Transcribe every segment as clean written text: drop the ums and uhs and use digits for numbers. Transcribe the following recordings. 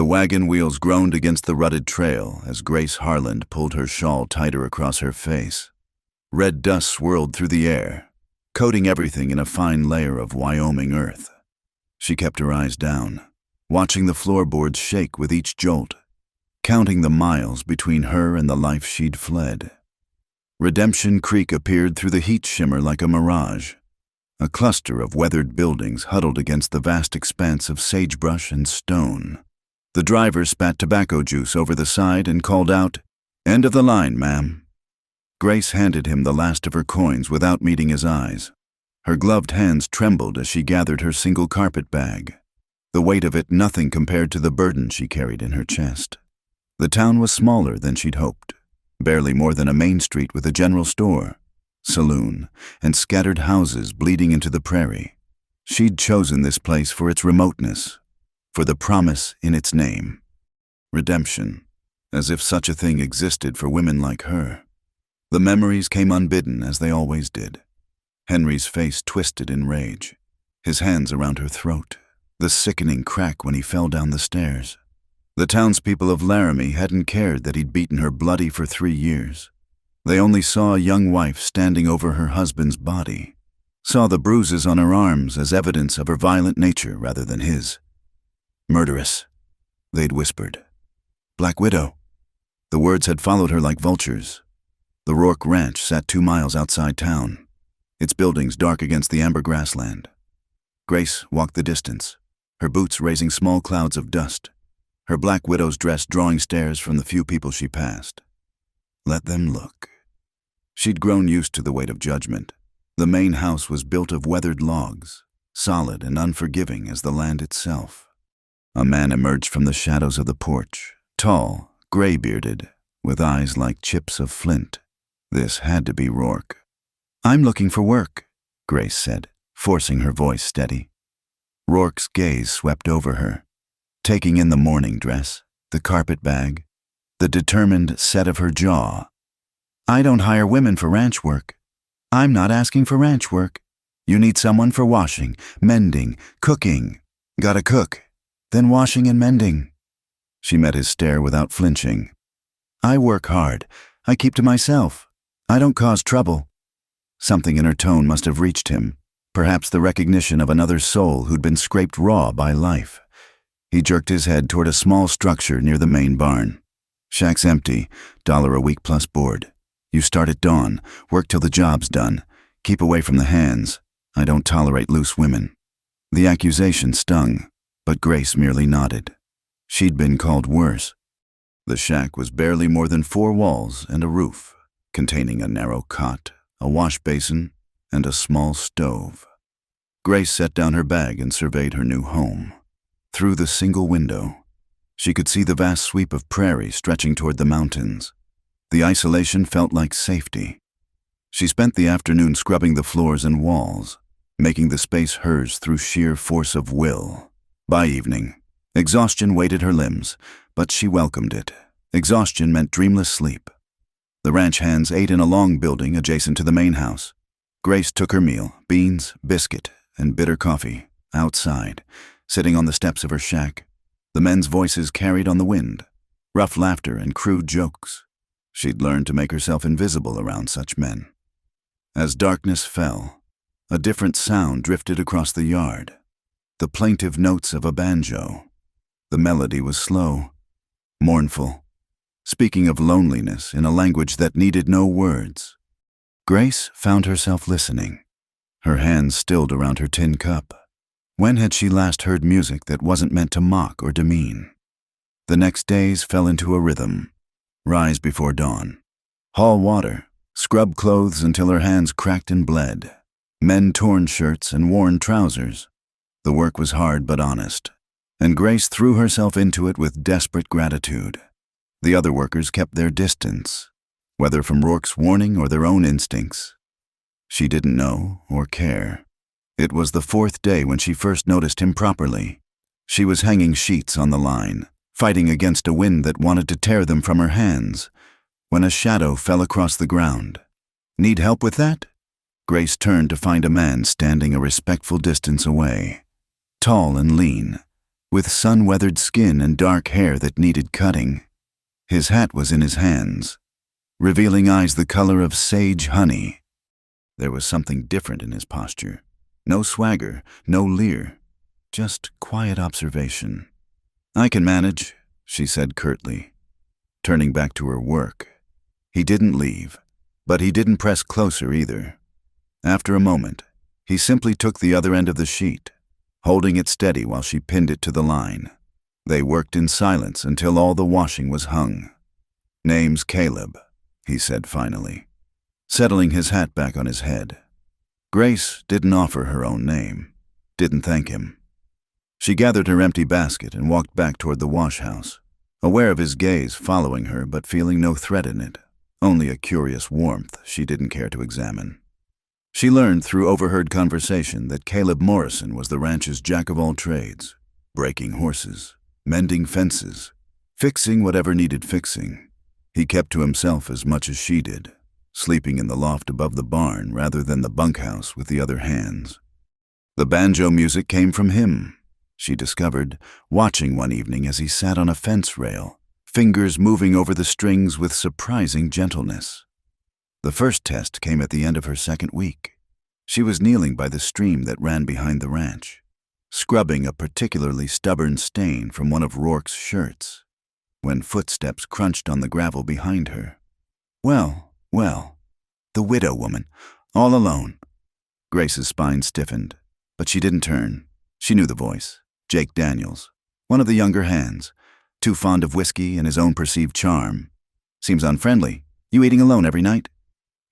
The wagon wheels groaned against the rutted trail as Grace Harland pulled her shawl tighter across her face. Red dust swirled through the air, coating everything in a fine layer of Wyoming earth. She kept her eyes down, watching the floorboards shake with each jolt, counting the miles between her and the life she'd fled. Redemption Creek appeared through the heat shimmer like a mirage, a cluster of weathered buildings huddled against the vast expanse of sagebrush and stone. The driver spat tobacco juice over the side and called out, "End of the line, ma'am." Grace handed him the last of her coins without meeting his eyes. Her gloved hands trembled as she gathered her single carpet bag, the weight of it nothing compared to the burden she carried in her chest. The town was smaller than she'd hoped, barely more than a main street with a general store, saloon, and scattered houses bleeding into the prairie. She'd chosen this place for its remoteness, for the promise in its name. Redemption, as if such a thing existed for women like her. The memories came unbidden, as they always did. Henry's face twisted in rage, his hands around her throat, the sickening crack when he fell down the stairs. The townspeople of Laramie hadn't cared that he'd beaten her bloody for 3 years. They only saw a young wife standing over her husband's body, saw the bruises on her arms as evidence of her violent nature rather than his. "Murderess," they'd whispered. "Black Widow." The words had followed her like vultures. The Rourke Ranch sat 2 miles outside town, its buildings dark against the amber grassland. Grace walked the distance, her boots raising small clouds of dust, her Black Widow's dress drawing stares from the few people she passed. Let them look. She'd grown used to the weight of judgment. The main house was built of weathered logs, solid and unforgiving as the land itself. A man emerged from the shadows of the porch, tall, gray-bearded, with eyes like chips of flint. This had to be Rourke. "I'm looking for work," Grace said, forcing her voice steady. Rourke's gaze swept over her, taking in the morning dress, the carpet bag, the determined set of her jaw. "I don't hire women for ranch work. I'm not asking for ranch work. You need someone for washing, mending, cooking. Gotta cook, then washing and mending." She met his stare without flinching. "I work hard. I keep to myself. I don't cause trouble." Something in her tone must have reached him, perhaps the recognition of another soul who'd been scraped raw by life. He jerked his head toward a small structure near the main barn. "Shack's empty, $1 a week plus board. You start at dawn, work till the job's done. Keep away from the hands. I don't tolerate loose women." The accusation stung, but Grace merely nodded. She'd been called worse. The shack was barely more than 4 walls and a roof, containing a narrow cot, a wash basin, and a small stove. Grace set down her bag and surveyed her new home. Through the single window, she could see the vast sweep of prairie stretching toward the mountains. The isolation felt like safety. She spent the afternoon scrubbing the floors and walls, making the space hers through sheer force of will. By evening, exhaustion weighted her limbs, but she welcomed it. Exhaustion meant dreamless sleep. The ranch hands ate in a long building adjacent to the main house. Grace took her meal, beans, biscuit, and bitter coffee, outside, sitting on the steps of her shack. The men's voices carried on the wind, rough laughter and crude jokes. She'd learned to make herself invisible around such men. As darkness fell, a different sound drifted across the yard, the plaintive notes of a banjo. The melody was slow, mournful, speaking of loneliness in a language that needed no words. Grace found herself listening, her hands stilled around her tin cup. When had she last heard music that wasn't meant to mock or demean? The next days fell into a rhythm. Rise before dawn. Haul water. Scrub clothes until her hands cracked and bled. Mend torn shirts and worn trousers. The work was hard but honest, and Grace threw herself into it with desperate gratitude. The other workers kept their distance, whether from Rourke's warning or their own instincts. She didn't know or care. It was the 4th day when she first noticed him properly. She was hanging sheets on the line, fighting against a wind that wanted to tear them from her hands, when a shadow fell across the ground. "Need help with that?" Grace turned to find a man standing a respectful distance away. Tall and lean, with sun-weathered skin and dark hair that needed cutting. His hat was in his hands, revealing eyes the color of sage honey. There was something different in his posture. No swagger, no leer, just quiet observation. "I can manage," she said curtly, turning back to her work. He didn't leave, but he didn't press closer either. After a moment, he simply took the other end of the sheet, holding it steady while she pinned it to the line. They worked in silence until all the washing was hung. "Name's Caleb," he said finally, settling his hat back on his head. Grace didn't offer her own name, didn't thank him. She gathered her empty basket and walked back toward the wash house, aware of his gaze following her but feeling no threat in it, only a curious warmth she didn't care to examine. She learned through overheard conversation that Caleb Morrison was the ranch's jack-of-all-trades, breaking horses, mending fences, fixing whatever needed fixing. He kept to himself as much as she did, sleeping in the loft above the barn rather than the bunkhouse with the other hands. The banjo music came from him, she discovered, watching one evening as he sat on a fence rail, fingers moving over the strings with surprising gentleness. The first test came at the end of her second week. She was kneeling by the stream that ran behind the ranch, scrubbing a particularly stubborn stain from one of Rourke's shirts, when footsteps crunched on the gravel behind her. Well, the widow woman, all alone. Grace's spine stiffened, but she didn't turn. She knew the voice. Jake Daniels, one of the younger hands, too fond of whiskey and his own perceived charm. "Seems unfriendly. You eating alone every night?"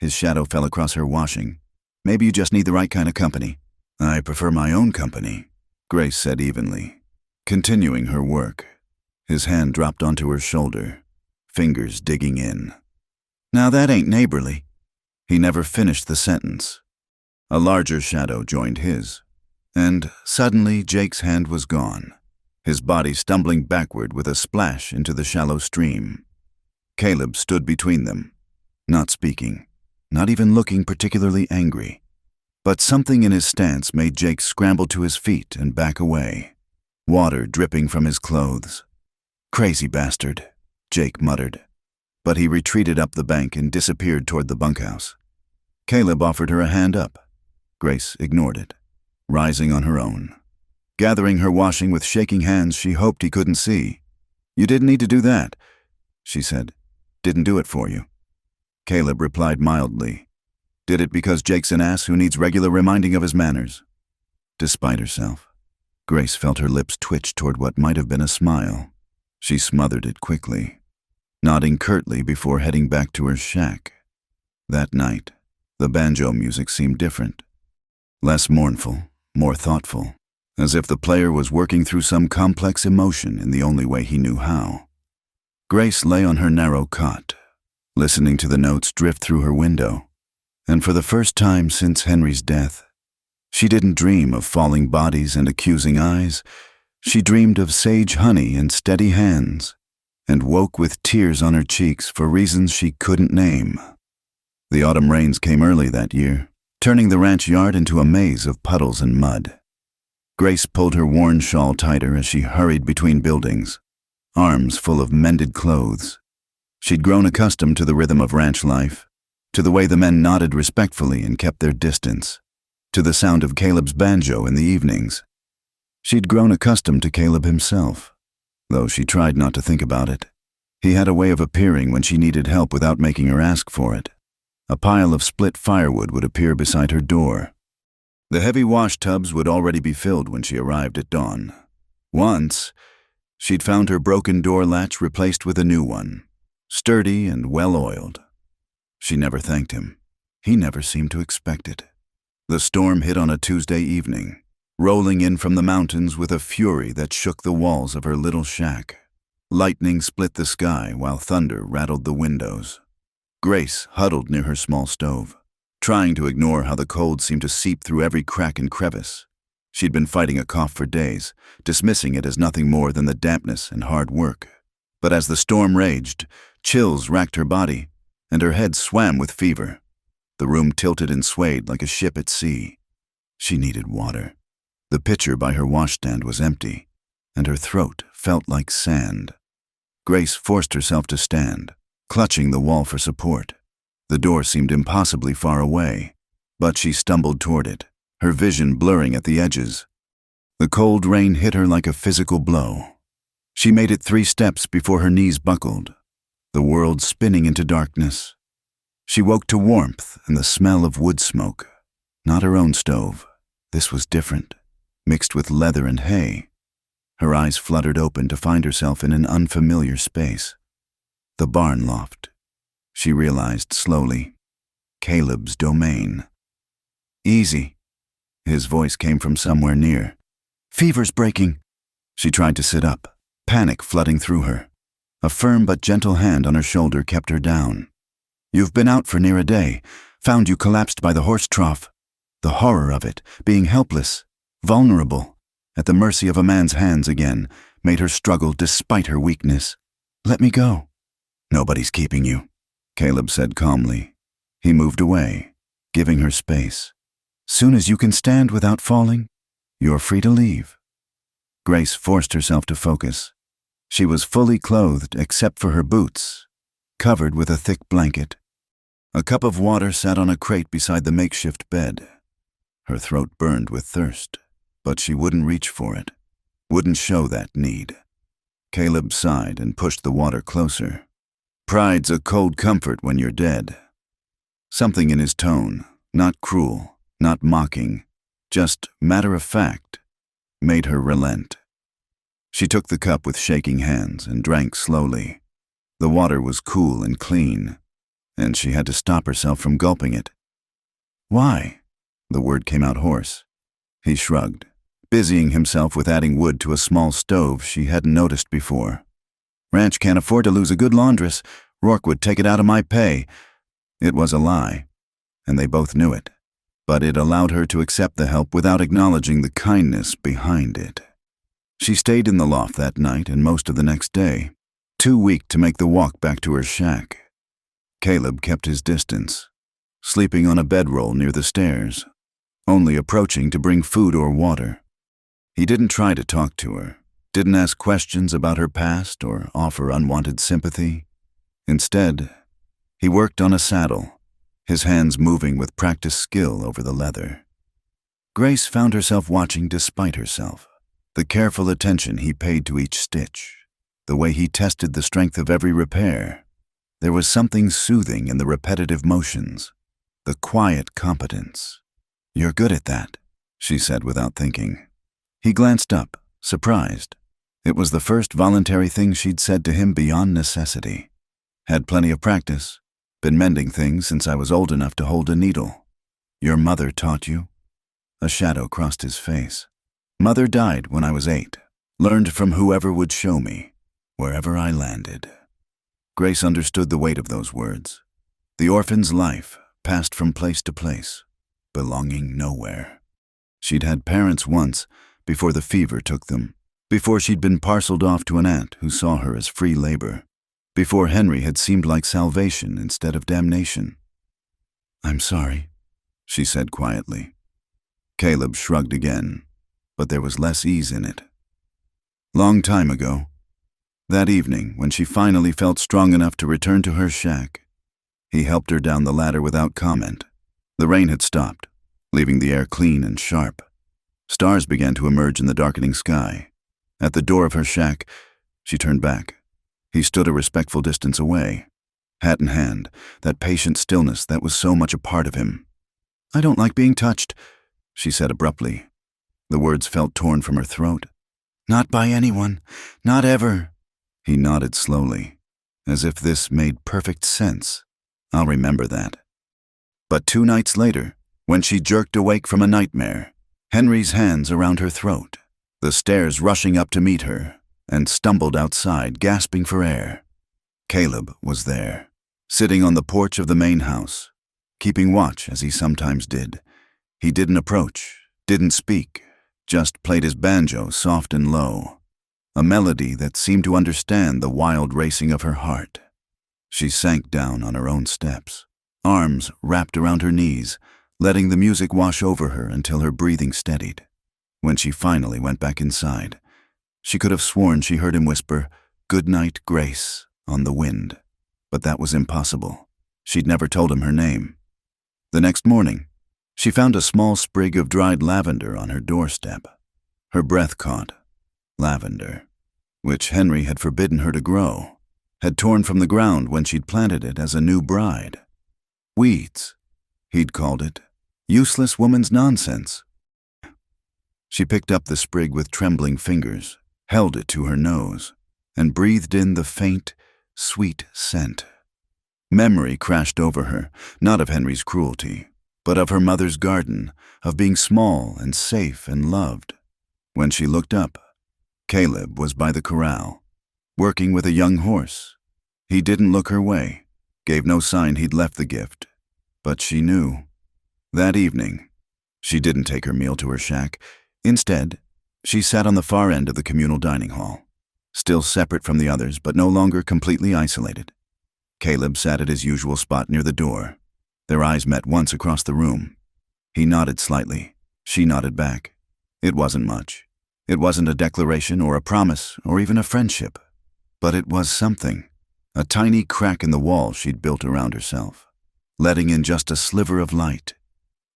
His shadow fell across her washing. "Maybe you just need the right kind of company." "I prefer my own company," Grace said evenly, continuing her work. His hand dropped onto her shoulder, fingers digging in. "Now that ain't neighborly." He never finished the sentence. A larger shadow joined his, and suddenly Jake's hand was gone, his body stumbling backward with a splash into the shallow stream. Caleb stood between them, not speaking, not even looking particularly angry. But something in his stance made Jake scramble to his feet and back away, water dripping from his clothes. "Crazy bastard," Jake muttered, but he retreated up the bank and disappeared toward the bunkhouse. Caleb offered her a hand up. Grace ignored it, rising on her own. Gathering her washing with shaking hands she hoped he couldn't see. "You didn't need to do that," she said. "Didn't do it for you." Caleb replied mildly. "Did it because Jake's an ass who needs regular reminding of his manners." Despite herself, Grace felt her lips twitch toward what might have been a smile. She smothered it quickly, nodding curtly before heading back to her shack. That night, the banjo music seemed different. Less mournful, more thoughtful, as if the player was working through some complex emotion in the only way he knew how. Grace lay on her narrow cot, listening to the notes drift through her window, and for the first time since Henry's death, she didn't dream of falling bodies and accusing eyes. She dreamed of sage honey and steady hands, and woke with tears on her cheeks for reasons she couldn't name. The autumn rains came early that year, turning the ranch yard into a maze of puddles and mud. Grace pulled her worn shawl tighter as she hurried between buildings, arms full of mended clothes. She'd grown accustomed to the rhythm of ranch life, to the way the men nodded respectfully and kept their distance, to the sound of Caleb's banjo in the evenings. She'd grown accustomed to Caleb himself, though she tried not to think about it. He had a way of appearing when she needed help without making her ask for it. A pile of split firewood would appear beside her door. The heavy wash tubs would already be filled when she arrived at dawn. Once, she'd found her broken door latch replaced with a new one, sturdy and well-oiled. She never thanked him. He never seemed to expect it. The storm hit on a Tuesday evening, rolling in from the mountains with a fury that shook the walls of her little shack. Lightning split the sky while thunder rattled the windows. Grace huddled near her small stove, trying to ignore how the cold seemed to seep through every crack and crevice. She'd been fighting a cough for days, dismissing it as nothing more than the dampness and hard work. But as the storm raged, chills racked her body, and her head swam with fever. The room tilted and swayed like a ship at sea. She needed water. The pitcher by her washstand was empty, and her throat felt like sand. Grace forced herself to stand, clutching the wall for support. The door seemed impossibly far away, but she stumbled toward it, her vision blurring at the edges. The cold rain hit her like a physical blow. She made it 3 steps before her knees buckled, the world spinning into darkness. She woke to warmth and the smell of wood smoke. Not her own stove. This was different, mixed with leather and hay. Her eyes fluttered open to find herself in an unfamiliar space. The barn loft. She realized slowly. Caleb's domain. "Easy." His voice came from somewhere near. "Fever's breaking." She tried to sit up, panic flooding through her. A firm but gentle hand on her shoulder kept her down. "You've been out for near a day. Found you collapsed by the horse trough." The horror of it, being helpless, vulnerable, at the mercy of a man's hands again, made her struggle despite her weakness. "Let me go." "Nobody's keeping you," Caleb said calmly. He moved away, giving her space. "Soon as you can stand without falling, you're free to leave." Grace forced herself to focus. She was fully clothed except for her boots, covered with a thick blanket. A cup of water sat on a crate beside the makeshift bed. Her throat burned with thirst, but she wouldn't reach for it, wouldn't show that need. Caleb sighed and pushed the water closer. "Pride's a cold comfort when you're dead." Something in his tone, not cruel, not mocking, just matter-of-fact, made her relent. She took the cup with shaking hands and drank slowly. The water was cool and clean, and she had to stop herself from gulping it. "Why?" The word came out hoarse. He shrugged, busying himself with adding wood to a small stove she hadn't noticed before. "Ranch can't afford to lose a good laundress. Rourke would take it out of my pay." It was a lie, and they both knew it, but it allowed her to accept the help without acknowledging the kindness behind it. She stayed in the loft that night and most of the next day, too weak to make the walk back to her shack. Caleb kept his distance, sleeping on a bedroll near the stairs, only approaching to bring food or water. He didn't try to talk to her, didn't ask questions about her past or offer unwanted sympathy. Instead, he worked on a saddle, his hands moving with practiced skill over the leather. Grace found herself watching despite herself, the careful attention he paid to each stitch, the way he tested the strength of every repair. There was something soothing in the repetitive motions, the quiet competence. "You're good at that," she said without thinking. He glanced up, surprised. It was the first voluntary thing she'd said to him beyond necessity. "Had plenty of practice. Been mending things since I was old enough to hold a needle." "Your mother taught you?" A shadow crossed his face. "Mother died when I was 8. Learned from whoever would show me, wherever I landed." Grace understood the weight of those words. The orphan's life passed from place to place, belonging nowhere. She'd had parents once, before the fever took them, before she'd been parceled off to an aunt who saw her as free labor, before Henry had seemed like salvation instead of damnation. "I'm sorry," she said quietly. Caleb shrugged again, but there was less ease in it. Long time ago, that evening when she finally felt strong enough to return to her shack, he helped her down the ladder without comment. The rain had stopped, leaving the air clean and sharp. Stars began to emerge in the darkening sky. At the door of her shack, she turned back. He stood a respectful distance away, hat in hand, that patient stillness that was so much a part of him. "I don't like being touched," she said abruptly. The words felt torn from her throat. "Not by anyone, not ever." He nodded slowly, as if this made perfect sense. "I'll remember that." But 2 nights later, when she jerked awake from a nightmare, Henry's hands around her throat, the stairs rushing up to meet her, and stumbled outside, gasping for air. Caleb was there, sitting on the porch of the main house, keeping watch as he sometimes did. He didn't approach, didn't speak, just played his banjo soft and low, a melody that seemed to understand the wild racing of her heart. She sank down on her own steps, arms wrapped around her knees, letting the music wash over her until her breathing steadied. When she finally went back inside, She could have sworn she heard him whisper, "Good night, Grace," on the wind. But that was impossible. She'd never told him her name. The next morning, she found a small sprig of dried lavender on her doorstep. Her breath caught. Lavender, which Henry had forbidden her to grow, had torn from the ground when she'd planted it as a new bride. Weeds, he'd called it. Useless woman's nonsense. She picked up the sprig with trembling fingers, held it to her nose, and breathed in the faint, sweet scent. Memory crashed over her, not of Henry's cruelty, but of her mother's garden, of being small and safe and loved. When she looked up, Caleb was by the corral, working with a young horse. He didn't look her way, gave no sign he'd left the gift, but she knew. That evening, she didn't take her meal to her shack. Instead, she sat on the far end of the communal dining hall, still separate from the others, but no longer completely isolated. Caleb sat at his usual spot near the door. Their eyes met once across the room. He nodded slightly. She nodded back. It wasn't much. It wasn't a declaration or a promise or even a friendship. But it was something. A tiny crack in the wall she'd built around herself, letting in just a sliver of light.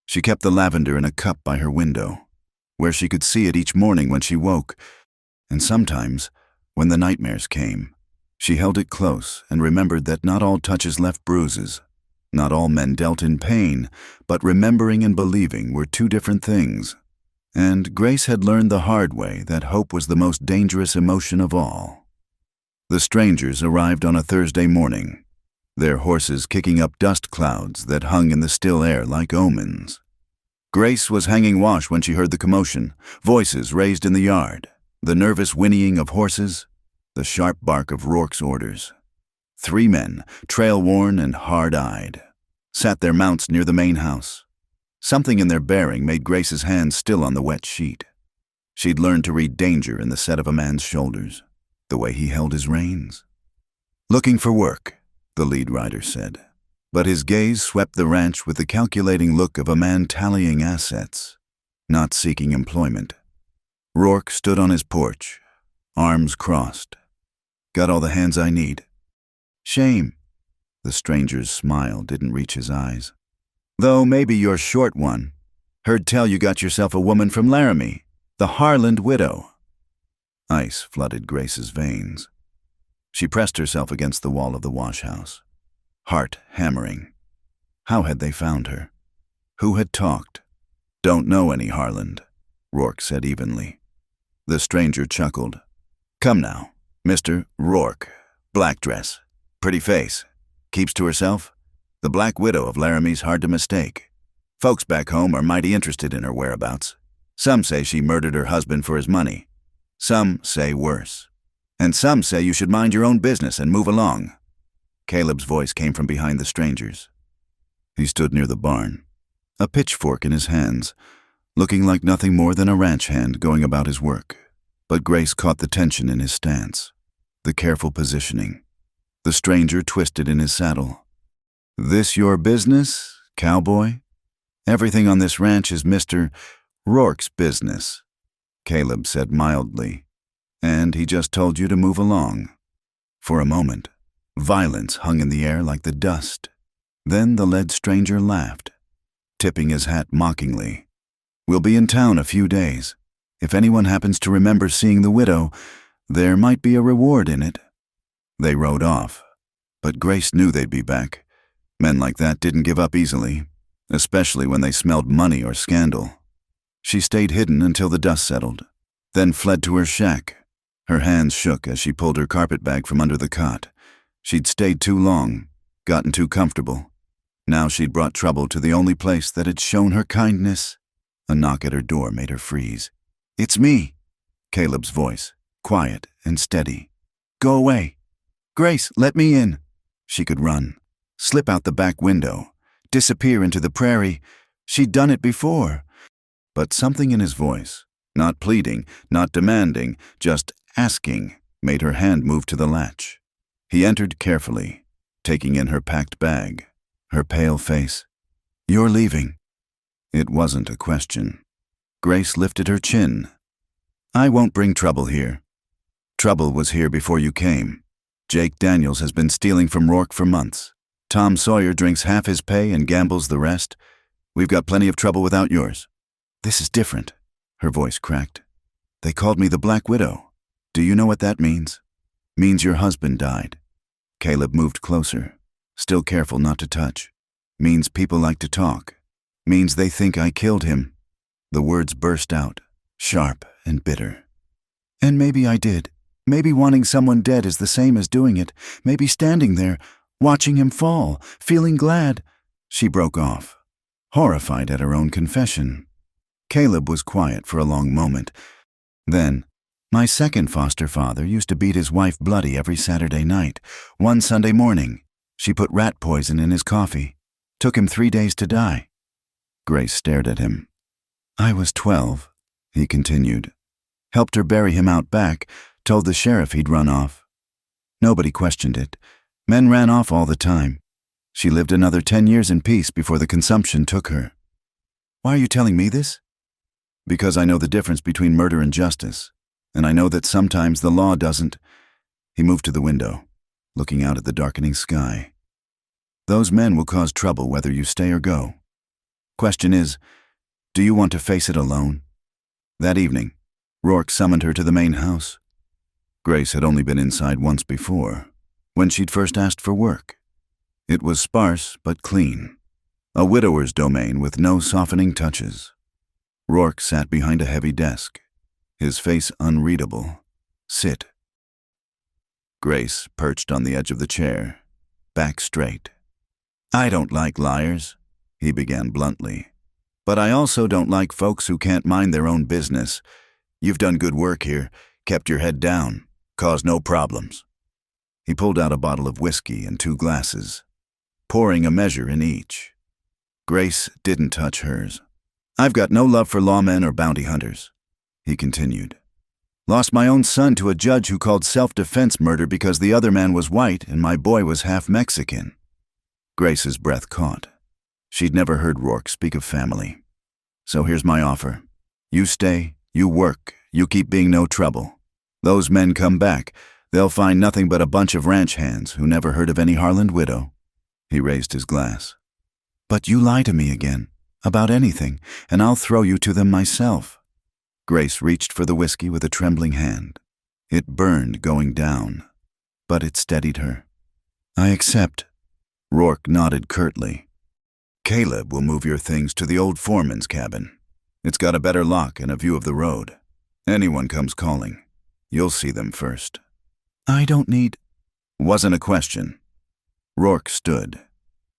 She kept the lavender in a cup by her window, where she could see it each morning when she woke, and sometimes, when the nightmares came, she held it close and remembered that not all touches left bruises, not all men dealt in pain, but remembering and believing were two different things. And Grace had learned the hard way that hope was the most dangerous emotion of all. The strangers arrived on a Thursday morning, their horses kicking up dust clouds that hung in the still air like omens. Grace was hanging wash when she heard the commotion, voices raised in the yard, the nervous whinnying of horses, the sharp bark of Rourke's orders. 3 men, trail-worn and hard-eyed, sat their mounts near the main house. Something in their bearing made Grace's hands still on the wet sheet. She'd learned to read danger in the set of a man's shoulders, the way he held his reins. "Looking for work," the lead rider said, but his gaze swept the ranch with the calculating look of a man tallying assets, not seeking employment. Rourke stood on his porch, arms crossed. "Got all the hands I need." "Shame." The stranger's smile didn't reach his eyes. "Though maybe you're short one. Heard tell you got yourself a woman from Laramie, the Harland widow." Ice flooded Grace's veins. She pressed herself against the wall of the wash house, heart hammering. How had they found her? Who had talked? "Don't know any Harland," Rourke said evenly. The stranger chuckled. "Come now, Mr. Rourke. Black dress, pretty face. Keeps to herself? The Black Widow of Laramie's hard to mistake. Folks back home are mighty interested in her whereabouts. Some say she murdered her husband for his money. Some say worse. And some say you should mind your own business and move along." Caleb's voice came from behind the strangers. He stood near the barn, a pitchfork in his hands, looking like nothing more than a ranch hand going about his work. But Grace caught the tension in his stance, the careful positioning. The stranger twisted in his saddle. "This your business, cowboy? Everything on this ranch is Mr. Rourke's business," Caleb said mildly, "and he just told you to move along." For a moment, violence hung in the air like the dust. Then the lead stranger laughed, tipping his hat mockingly. "We'll be in town a few days. If anyone happens to remember seeing the widow, there might be a reward in it." They rode off, but Grace knew they'd be back. Men like that didn't give up easily, especially when they smelled money or scandal. She stayed hidden until the dust settled, then fled to her shack. Her hands shook as she pulled her carpet bag from under the cot. She'd stayed too long, gotten too comfortable. Now she'd brought trouble to the only place that had shown her kindness. A knock at her door made her freeze. "It's me," Caleb's voice, quiet and steady. "Go away. Grace, let me in." She could run, slip out the back window, disappear into the prairie. She'd done it before. But something in his voice, not pleading, not demanding, just asking, made her hand move to the latch. He entered carefully, taking in her packed bag, her pale face. "You're leaving." It wasn't a question. Grace lifted her chin. "I won't bring trouble here. Trouble was here before you came. Jake Daniels has been stealing from Rourke for months. Tom Sawyer drinks half his pay and gambles the rest. We've got plenty of trouble without yours. This is different. Her voice cracked. They called me the Black Widow. Do you know what that means? Means your husband died. Caleb moved closer, still careful not to touch. Means people like to talk. Means they think I killed him. The words burst out, sharp and bitter. And maybe I did. Maybe wanting someone dead is the same as doing it. Maybe standing there, watching him fall, feeling glad. She broke off, horrified at her own confession. Caleb was quiet for a long moment. Then, my second foster father used to beat his wife bloody every Saturday night. One Sunday morning, she put rat poison in his coffee. Took him 3 days to die. Grace stared at him. I was 12, he continued. Helped her bury him out back, told the sheriff he'd run off. Nobody questioned it. Men ran off all the time. She lived another 10 years in peace before the consumption took her. Why are you telling me this? Because I know the difference between murder and justice, and I know that sometimes the law doesn't. He moved to the window, looking out at the darkening sky. Those men will cause trouble whether you stay or go. Question is, do you want to face it alone? That evening, Rourke summoned her to the main house. Grace had only been inside once before, when she'd first asked for work. It was sparse but clean, a widower's domain with no softening touches. Rourke sat behind a heavy desk, his face unreadable. Sit. Grace perched on the edge of the chair, back straight. I don't like liars, he began bluntly. But I also don't like folks who can't mind their own business. You've done good work here, kept your head down, caused no problems. He pulled out a bottle of whiskey and 2 glasses, pouring a measure in each. Grace didn't touch hers. I've got no love for lawmen or bounty hunters, he continued. Lost my own son to a judge who called self-defense murder because the other man was white and my boy was half Mexican. Grace's breath caught. She'd never heard Rourke speak of family. So here's my offer. You stay, you work, you keep being no trouble. Those men come back, they'll find nothing but a bunch of ranch hands who never heard of any Harland widow. He raised his glass. But you lie to me again, about anything, and I'll throw you to them myself. Grace reached for the whiskey with a trembling hand. It burned going down, but it steadied her. I accept. Rourke nodded curtly. Caleb will move your things to the old foreman's cabin. It's got a better lock and a view of the road. Anyone comes calling, you'll see them first. I don't need... Wasn't a question. Rourke stood.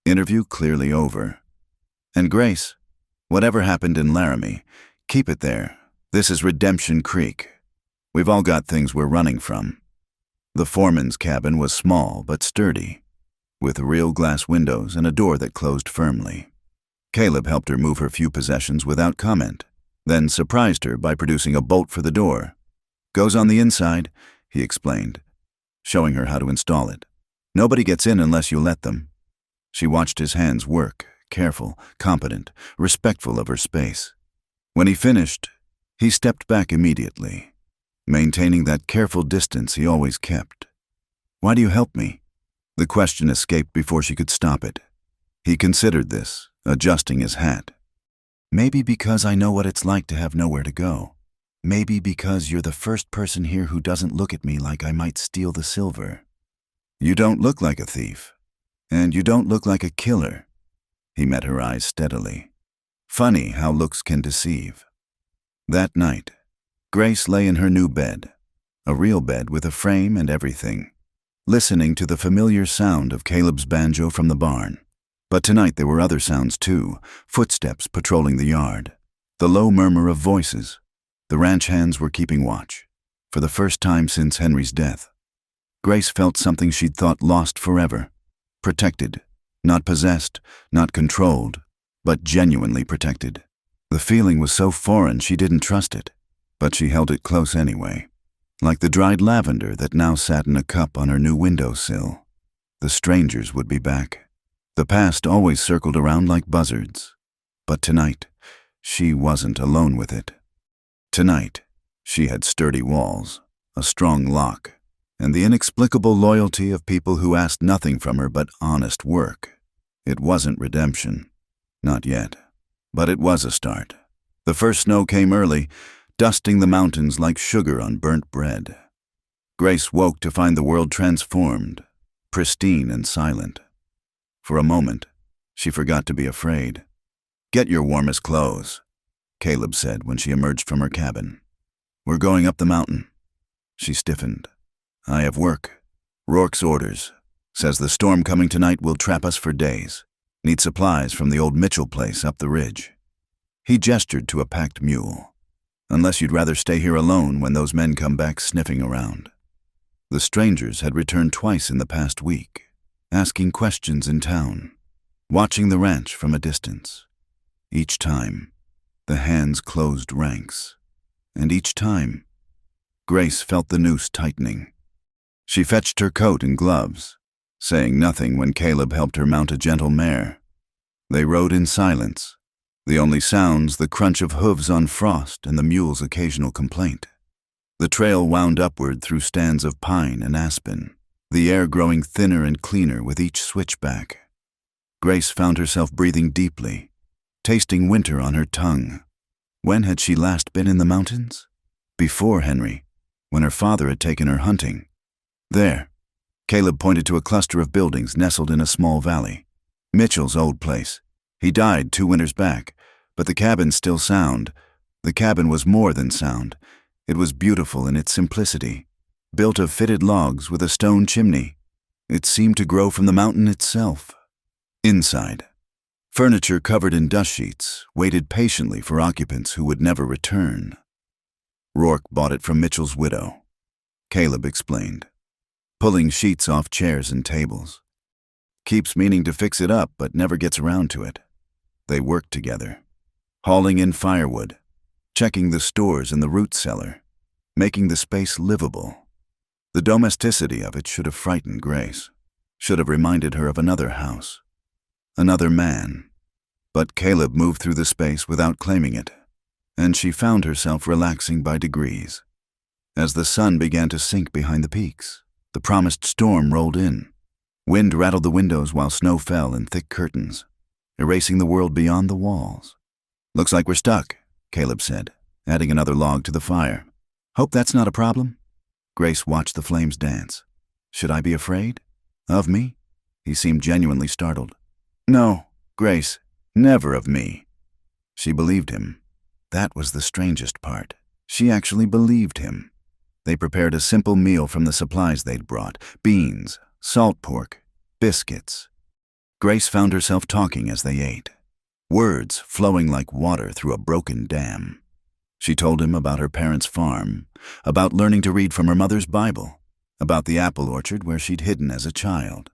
Interview clearly over. And Grace, whatever happened in Laramie, keep it there. This is Redemption Creek. We've all got things we're running from. The foreman's cabin was small but sturdy, with real glass windows and a door that closed firmly. Caleb helped her move her few possessions without comment, then surprised her by producing a bolt for the door. Goes on the inside, he explained, showing her how to install it. Nobody gets in unless you let them. She watched his hands work, careful, competent, respectful of her space. When he finished, he stepped back immediately, maintaining that careful distance he always kept. Why do you help me? The question escaped before she could stop it. He considered this, adjusting his hat. Maybe because I know what it's like to have nowhere to go. Maybe because you're the first person here who doesn't look at me like I might steal the silver. You don't look like a thief, and you don't look like a killer. He met her eyes steadily. Funny how looks can deceive. That night, Grace lay in her new bed, a real bed with a frame and everything, listening to the familiar sound of Caleb's banjo from the barn. But tonight there were other sounds too, footsteps patrolling the yard, the low murmur of voices. The ranch hands were keeping watch, for the first time since Henry's death. Grace felt something she'd thought lost forever, protected, not possessed, not controlled, but genuinely protected. The feeling was so foreign she didn't trust it, but she held it close anyway, like the dried lavender that now sat in a cup on her new windowsill. The strangers would be back. The past always circled around like buzzards, but tonight, she wasn't alone with it. Tonight, she had sturdy walls, a strong lock, and the inexplicable loyalty of people who asked nothing from her but honest work. It wasn't redemption. Not yet. But it was a start. The first snow came early, dusting the mountains like sugar on burnt bread. Grace woke to find the world transformed, pristine and silent. For a moment, she forgot to be afraid. "Get your warmest clothes," Caleb said when she emerged from her cabin. "We're going up the mountain." She stiffened. "I have work. Rourke's orders. Says the storm coming tonight will trap us for days. Need supplies from the old Mitchell place up the ridge." He gestured to a packed mule. "Unless you'd rather stay here alone when those men come back sniffing around." The strangers had returned twice in the past week, asking questions in town, watching the ranch from a distance. Each time, the hands closed ranks, and each time, Grace felt the noose tightening. She fetched her coat and gloves, saying nothing when Caleb helped her mount a gentle mare. They rode in silence, the only sounds the crunch of hooves on frost and the mule's occasional complaint. The trail wound upward through stands of pine and aspen, the air growing thinner and cleaner with each switchback. Grace found herself breathing deeply, tasting winter on her tongue. When had she last been in the mountains? Before Henry, when her father had taken her hunting. There, Caleb pointed to a cluster of buildings nestled in a small valley. Mitchell's old place. He died 2 winters back, but the cabin's still sound. The cabin was more than sound. It was beautiful in its simplicity, built of fitted logs with a stone chimney. It seemed to grow from the mountain itself. Inside, furniture covered in dust sheets waited patiently for occupants who would never return. Rourke bought it from Mitchell's widow, Caleb explained, pulling sheets off chairs and tables. Keeps meaning to fix it up but never gets around to it. They worked together, hauling in firewood, checking the stores in the root cellar, making the space livable. The domesticity of it should have frightened Grace, should have reminded her of another house, another man. But Caleb moved through the space without claiming it, and she found herself relaxing by degrees. As the sun began to sink behind the peaks, the promised storm rolled in. Wind rattled the windows while snow fell in thick curtains, erasing the world beyond the walls. "Looks like we're stuck," Caleb said, adding another log to the fire. "Hope that's not a problem?" Grace watched the flames dance. "Should I be afraid? Of me?" He seemed genuinely startled. "No, Grace, never of me." She believed him. That was the strangest part. She actually believed him. They prepared a simple meal from the supplies they'd brought: beans, salt pork, biscuits. Grace found herself talking as they ate, words flowing like water through a broken dam. She told him about her parents' farm, about learning to read from her mother's Bible, about the apple orchard where she'd hidden as a child.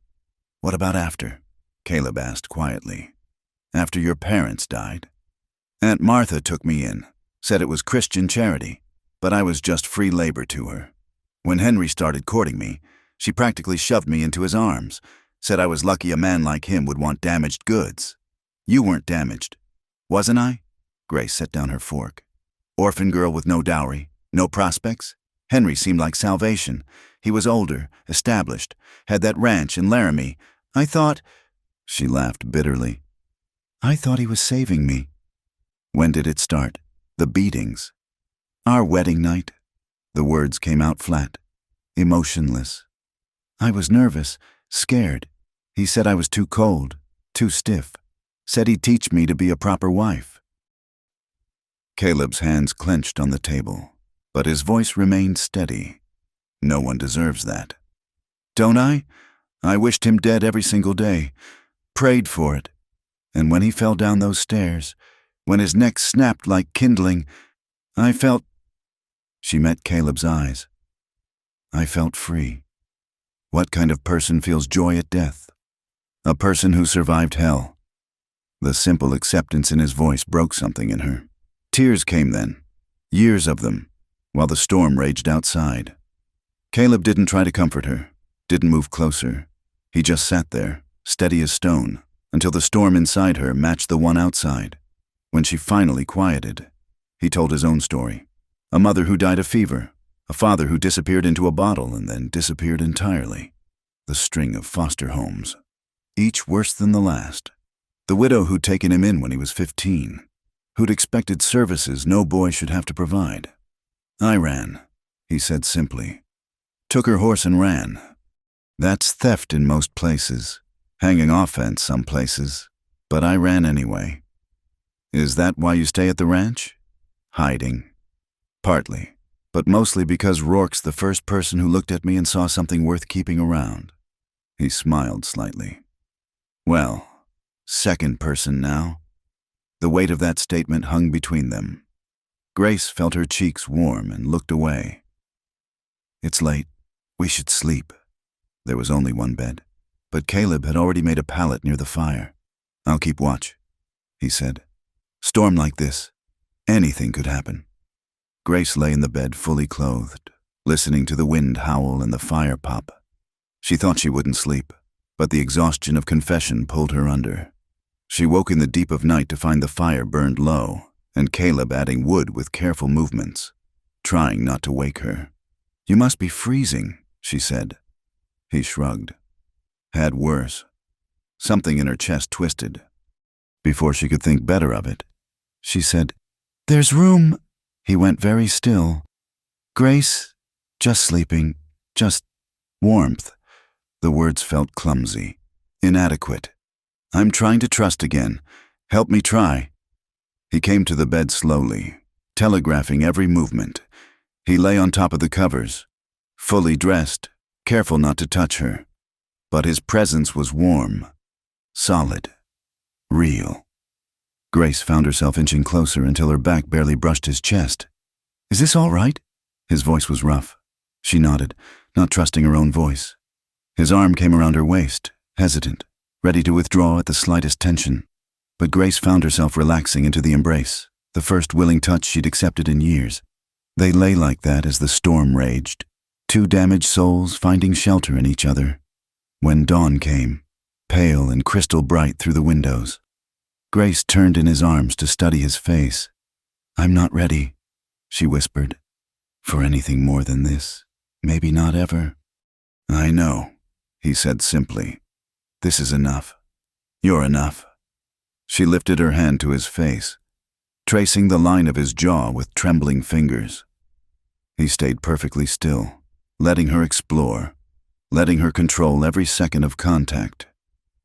"What about after?" Caleb asked quietly. "After your parents died?" "Aunt Martha took me in, said it was Christian charity, but I was just free labor to her. When Henry started courting me, she practically shoved me into his arms, said I was lucky a man like him would want damaged goods. You weren't damaged, wasn't I?" Grace set down her fork. "Orphan girl with no dowry, no prospects? Henry seemed like salvation. He was older, established, had that ranch in Laramie. I thought—" She laughed bitterly. "I thought he was saving me." "When did it start? The beatings?" "Our wedding night." The words came out flat, emotionless. "I was nervous, scared. He said I was too cold, too stiff. Said he'd teach me to be a proper wife." Caleb's hands clenched on the table, but his voice remained steady. "No one deserves that." "Don't I? I wished him dead every single day. Prayed for it. And when he fell down those stairs, when his neck snapped like kindling, I felt—" She met Caleb's eyes. "I felt free." What kind of person feels joy at death? A person who survived hell. The simple acceptance in his voice broke something in her. Tears came then, years of them, while the storm raged outside. Caleb didn't try to comfort her, didn't move closer. He just sat there, steady as stone, until the storm inside her matched the one outside. When she finally quieted, he told his own story. A mother who died of fever, A father who disappeared into a bottle and then disappeared entirely. The string of foster homes, each worse than the last. The widow who'd taken him in when he was 15, who'd expected services no boy should have to provide. I ran, he said simply. Took her horse and ran. That's theft in most places, hanging offense some places, but I ran anyway. Is that why you stay at the ranch? Hiding. Partly, but mostly because Rourke's the first person who looked at me and saw something worth keeping around. He smiled slightly. Well, second person now. The weight of that statement hung between them. Grace felt her cheeks warm and looked away. It's late. We should sleep. There was only one bed, but Caleb had already made a pallet near the fire. I'll keep watch, he said. Storm like this, anything could happen. Grace lay in the bed fully clothed, listening to the wind howl and the fire pop. She thought she wouldn't sleep, but the exhaustion of confession pulled her under. She woke in the deep of night to find the fire burned low, and Caleb adding wood with careful movements, trying not to wake her. You must be freezing, she said. He shrugged. Had worse. Something in her chest twisted. Before she could think better of it, she said, There's room. He went very still. Grace, just sleeping, just warmth. The words felt clumsy, inadequate. I'm trying to trust again. Help me try. He came to the bed slowly, telegraphing every movement. He lay on top of the covers, fully dressed, careful not to touch her. But his presence was warm, solid, real. Grace found herself inching closer until her back barely brushed his chest. Is this all right? His voice was rough. She nodded, not trusting her own voice. His arm came around her waist, hesitant, ready to withdraw at the slightest tension. But Grace found herself relaxing into the embrace, the first willing touch she'd accepted in years. They lay like that as the storm raged, two damaged souls finding shelter in each other. When dawn came, pale and crystal bright through the windows, Grace turned in his arms to study his face. I'm not ready, she whispered, for anything more than this. Maybe not ever. I know, he said simply. This is enough. You're enough. She lifted her hand to his face, tracing the line of his jaw with trembling fingers. He stayed perfectly still, letting her explore, letting her control every second of contact.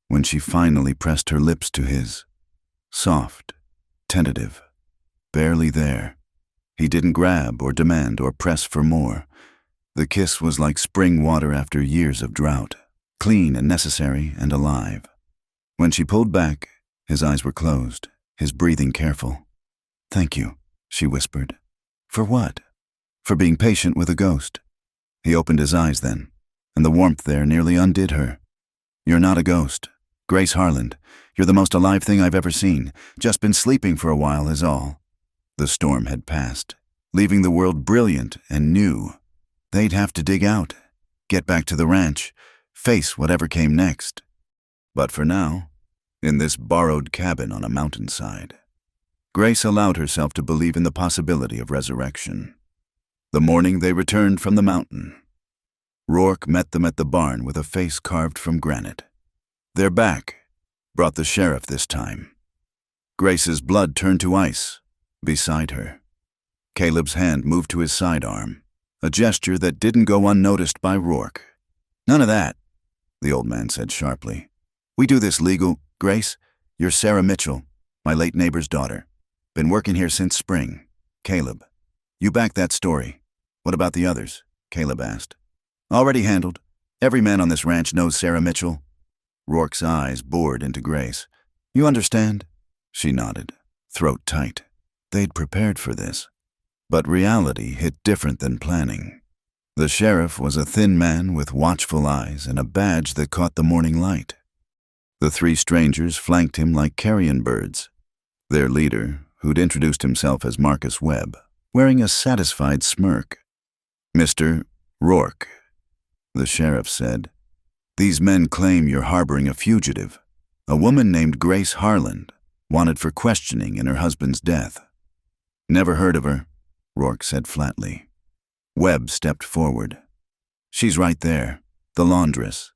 When she finally pressed her lips to his, soft, tentative, barely there. He didn't grab or demand or press for more. The kiss was like spring water after years of drought, clean and necessary and alive. When she pulled back, his eyes were closed, his breathing careful. Thank you, she whispered. For what? For being patient with a ghost. He opened his eyes then, and the warmth there nearly undid her. You're not a ghost. Grace Harland, you're the most alive thing I've ever seen. Just been sleeping for a while is all. The storm had passed, leaving the world brilliant and new. They'd have to dig out, get back to the ranch, face whatever came next. But for now, in this borrowed cabin on a mountainside, Grace allowed herself to believe in the possibility of resurrection. The morning they returned from the mountain, Rourke met them at the barn with a face carved from granite. Their back brought the sheriff this time. Grace's blood turned to ice beside her. Caleb's hand moved to his sidearm, a gesture that didn't go unnoticed by Rourke. None of that, the old man said sharply. We do this legal. Grace, you're Sarah Mitchell, my late neighbor's daughter. Been working here since spring. Caleb, you back that story. What about the others? Caleb asked. Already handled. Every man on this ranch knows Sarah Mitchell. Rourke's eyes bored into Grace. You understand? She nodded, throat tight. They'd prepared for this. But reality hit different than planning. The sheriff was a thin man with watchful eyes and a badge that caught the morning light. The three strangers flanked him like carrion birds. Their leader, who'd introduced himself as Marcus Webb, wearing a satisfied smirk. Mr. Rourke, the sheriff said, these men claim you're harboring a fugitive, a woman named Grace Harland, wanted for questioning in her husband's death. Never heard of her, Rourke said flatly. Webb stepped forward. She's right there, the laundress.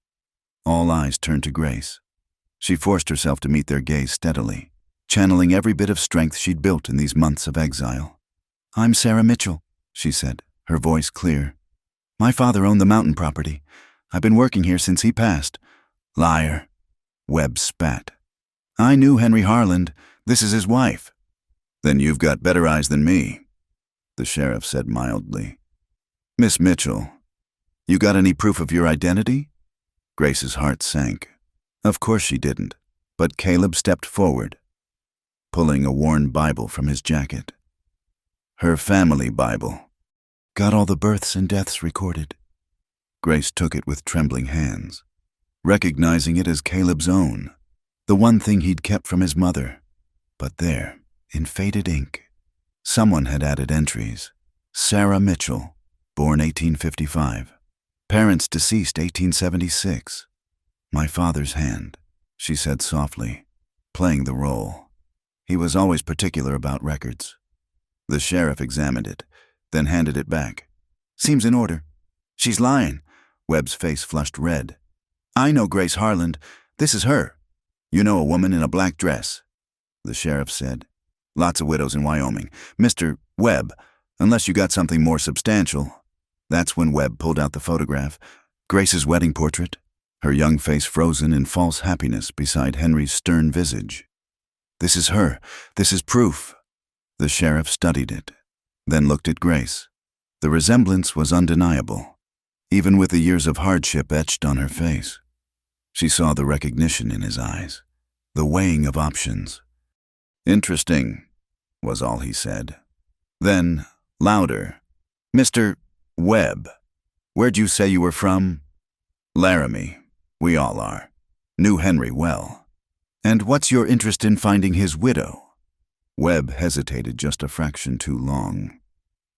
All eyes turned to Grace. She forced herself to meet their gaze steadily, channeling every bit of strength she'd built in these months of exile. "I'm Sarah Mitchell," she said, her voice clear. "My father owned the mountain property. I've been working here since he passed." "Liar," Webb spat. "I knew Henry Harland. This is his wife." "Then you've got better eyes than me," the sheriff said mildly. "Miss Mitchell, you got any proof of your identity?" Grace's heart sank. Of course she didn't, but Caleb stepped forward, pulling a worn Bible from his jacket. Her family Bible. Got all the births and deaths recorded. Grace took it with trembling hands, recognizing it as Caleb's own, the one thing he'd kept from his mother. But there, in faded ink, someone had added entries. Sarah Mitchell, born 1855. Parents deceased 1876. "My father's hand," she said softly, playing the role. He was always particular about records. The sheriff examined it, then handed it back. "Seems in order." "She's lying." Webb's face flushed red. "I know Grace Harland. This is her." "You know a woman in a black dress," the sheriff said. "Lots of widows in Wyoming. Mr. Webb, unless you got something more substantial." That's when Webb pulled out the photograph. Grace's wedding portrait, her young face frozen in false happiness beside Henry's stern visage. "This is her. This is proof." The sheriff studied it, then looked at Grace. The resemblance was undeniable, even with the years of hardship etched on her face. She saw the recognition in his eyes, the weighing of options. "Interesting," was all he said. Then, louder, "Mr. Webb, where'd you say you were from?" "Laramie. We all are. Knew Henry well." "And what's your interest in finding his widow?" Webb hesitated just a fraction too long.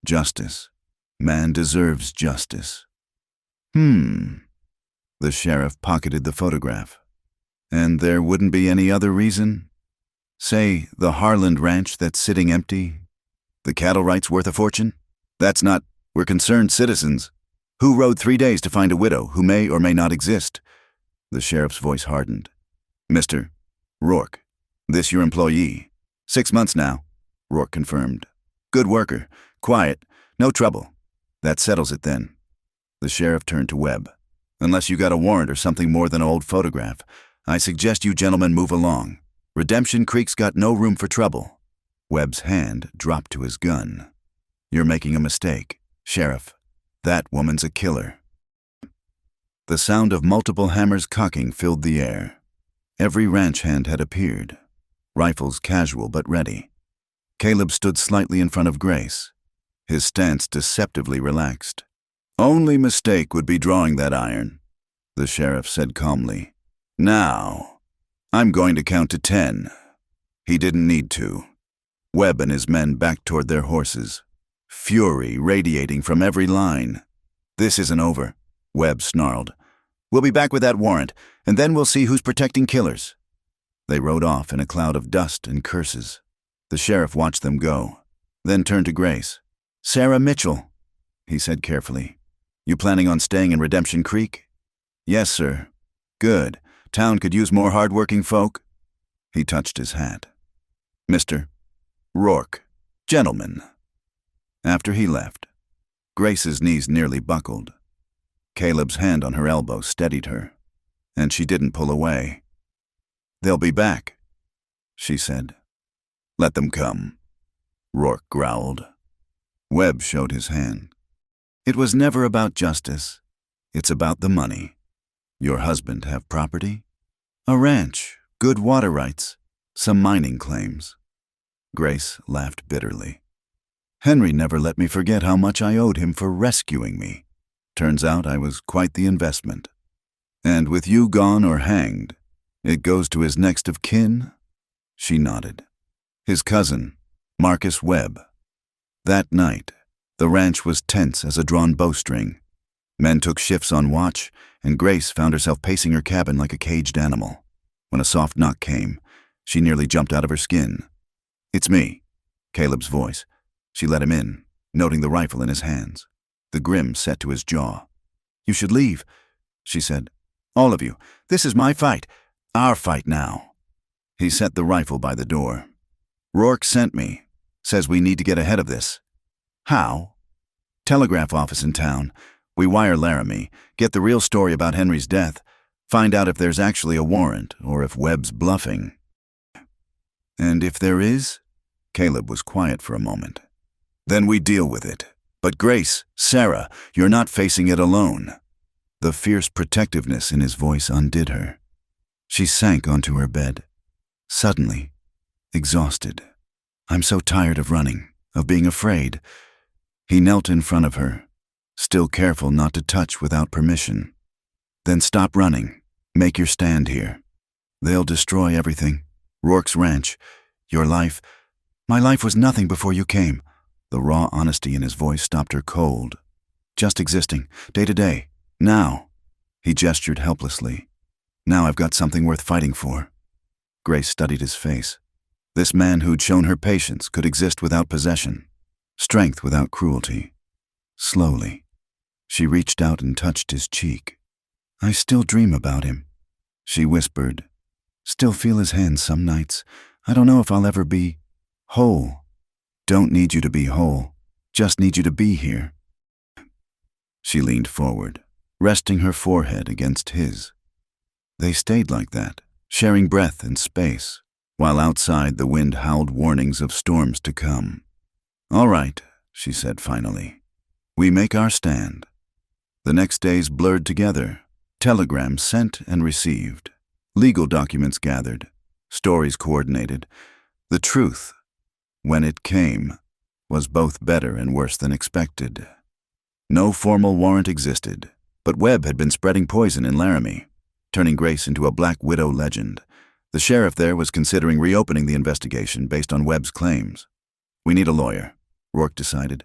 "Justice. Man deserves justice." The sheriff pocketed the photograph. "And there wouldn't be any other reason? Say, the Harland Ranch that's sitting empty? The cattle rights worth a fortune? That's not... We're concerned citizens. Who rode 3 days to find a widow who may or may not exist?" The sheriff's voice hardened. "Mr. Rourke, this your employee?" "6 months now," Rourke confirmed. "Good worker. Quiet. No trouble." "That settles it then." The sheriff turned to Webb. "Unless you got a warrant or something more than an old photograph, I suggest you gentlemen move along. Redemption Creek's got no room for trouble." Webb's hand dropped to his gun. "You're making a mistake, Sheriff. That woman's a killer." The sound of multiple hammers cocking filled the air. Every ranch hand had appeared, rifles casual but ready. Caleb stood slightly in front of Grace, his stance deceptively relaxed. "Only mistake would be drawing that iron," the sheriff said calmly. "Now, I'm going to count to 10. He didn't need to." Webb and his men backed toward their horses, fury radiating from every line. "This isn't over," Webb snarled. "We'll be back with that warrant, and then we'll see who's protecting killers." They rode off in a cloud of dust and curses. The sheriff watched them go, then turned to Grace. "Sarah Mitchell," he said carefully. "You planning on staying in Redemption Creek?" "Yes, sir." "Good. Town could use more hard-working folk." He touched his hat. "Mr. Rourke, gentlemen." After he left, Grace's knees nearly buckled. Caleb's hand on her elbow steadied her, and she didn't pull away. "They'll be back," she said. "Let them come," Rourke growled. Webb showed his hand. "It was never about justice. It's about the money. Your husband have property? A ranch, good water rights, some mining claims." Grace laughed bitterly. "Henry never let me forget how much I owed him for rescuing me. Turns out I was quite the investment. And with you gone or hanged, it goes to his next of kin?" She nodded. "His cousin, Marcus Webb." That night, the ranch was tense as a drawn bowstring. Men took shifts on watch, and Grace found herself pacing her cabin like a caged animal. When a soft knock came, she nearly jumped out of her skin. "It's me," Caleb's voice. She let him in, noting the rifle in his hands. the grin set to his jaw. "You should leave," she said. "All of you. This is my fight. Our fight now." He set the rifle by the door. "Rourke sent me. Says we need to get ahead of this." "How?" "Telegraph office in town. We wire Laramie, get the real story about Henry's death, find out if there's actually a warrant or if Webb's bluffing." "And if there is?" Caleb was quiet for a moment. "Then we deal with it. But Grace, Sarah, you're not facing it alone." The fierce protectiveness in his voice undid her. She sank onto her bed, suddenly, exhausted. "I'm so tired of running, of being afraid." He knelt in front of her, still careful not to touch without permission. "Then stop running. Make your stand here. They'll destroy everything. Rourke's ranch, your life. My life was nothing before you came." The raw honesty in his voice stopped her cold. "Just existing, day to day. Now." He gestured helplessly. "Now I've got something worth fighting for." Grace studied his face. This man who'd shown her patience could exist without possession, strength without cruelty. Slowly, she reached out and touched his cheek. "I still dream about him," she whispered. "Still feel his hands some nights. I don't know if I'll ever be whole." "Don't need you to be whole. Just need you to be here." She leaned forward, resting her forehead against his. They stayed like that, sharing breath and space, while outside the wind howled warnings of storms to come. "All right," she said finally. "We make our stand." The next days blurred together, telegrams sent and received, legal documents gathered, stories coordinated. The truth, when it came, was both better and worse than expected. No formal warrant existed, but Webb had been spreading poison in Laramie, turning Grace into a Black Widow legend. The sheriff there was considering reopening the investigation based on Webb's claims. "We need a lawyer," Rourke decided.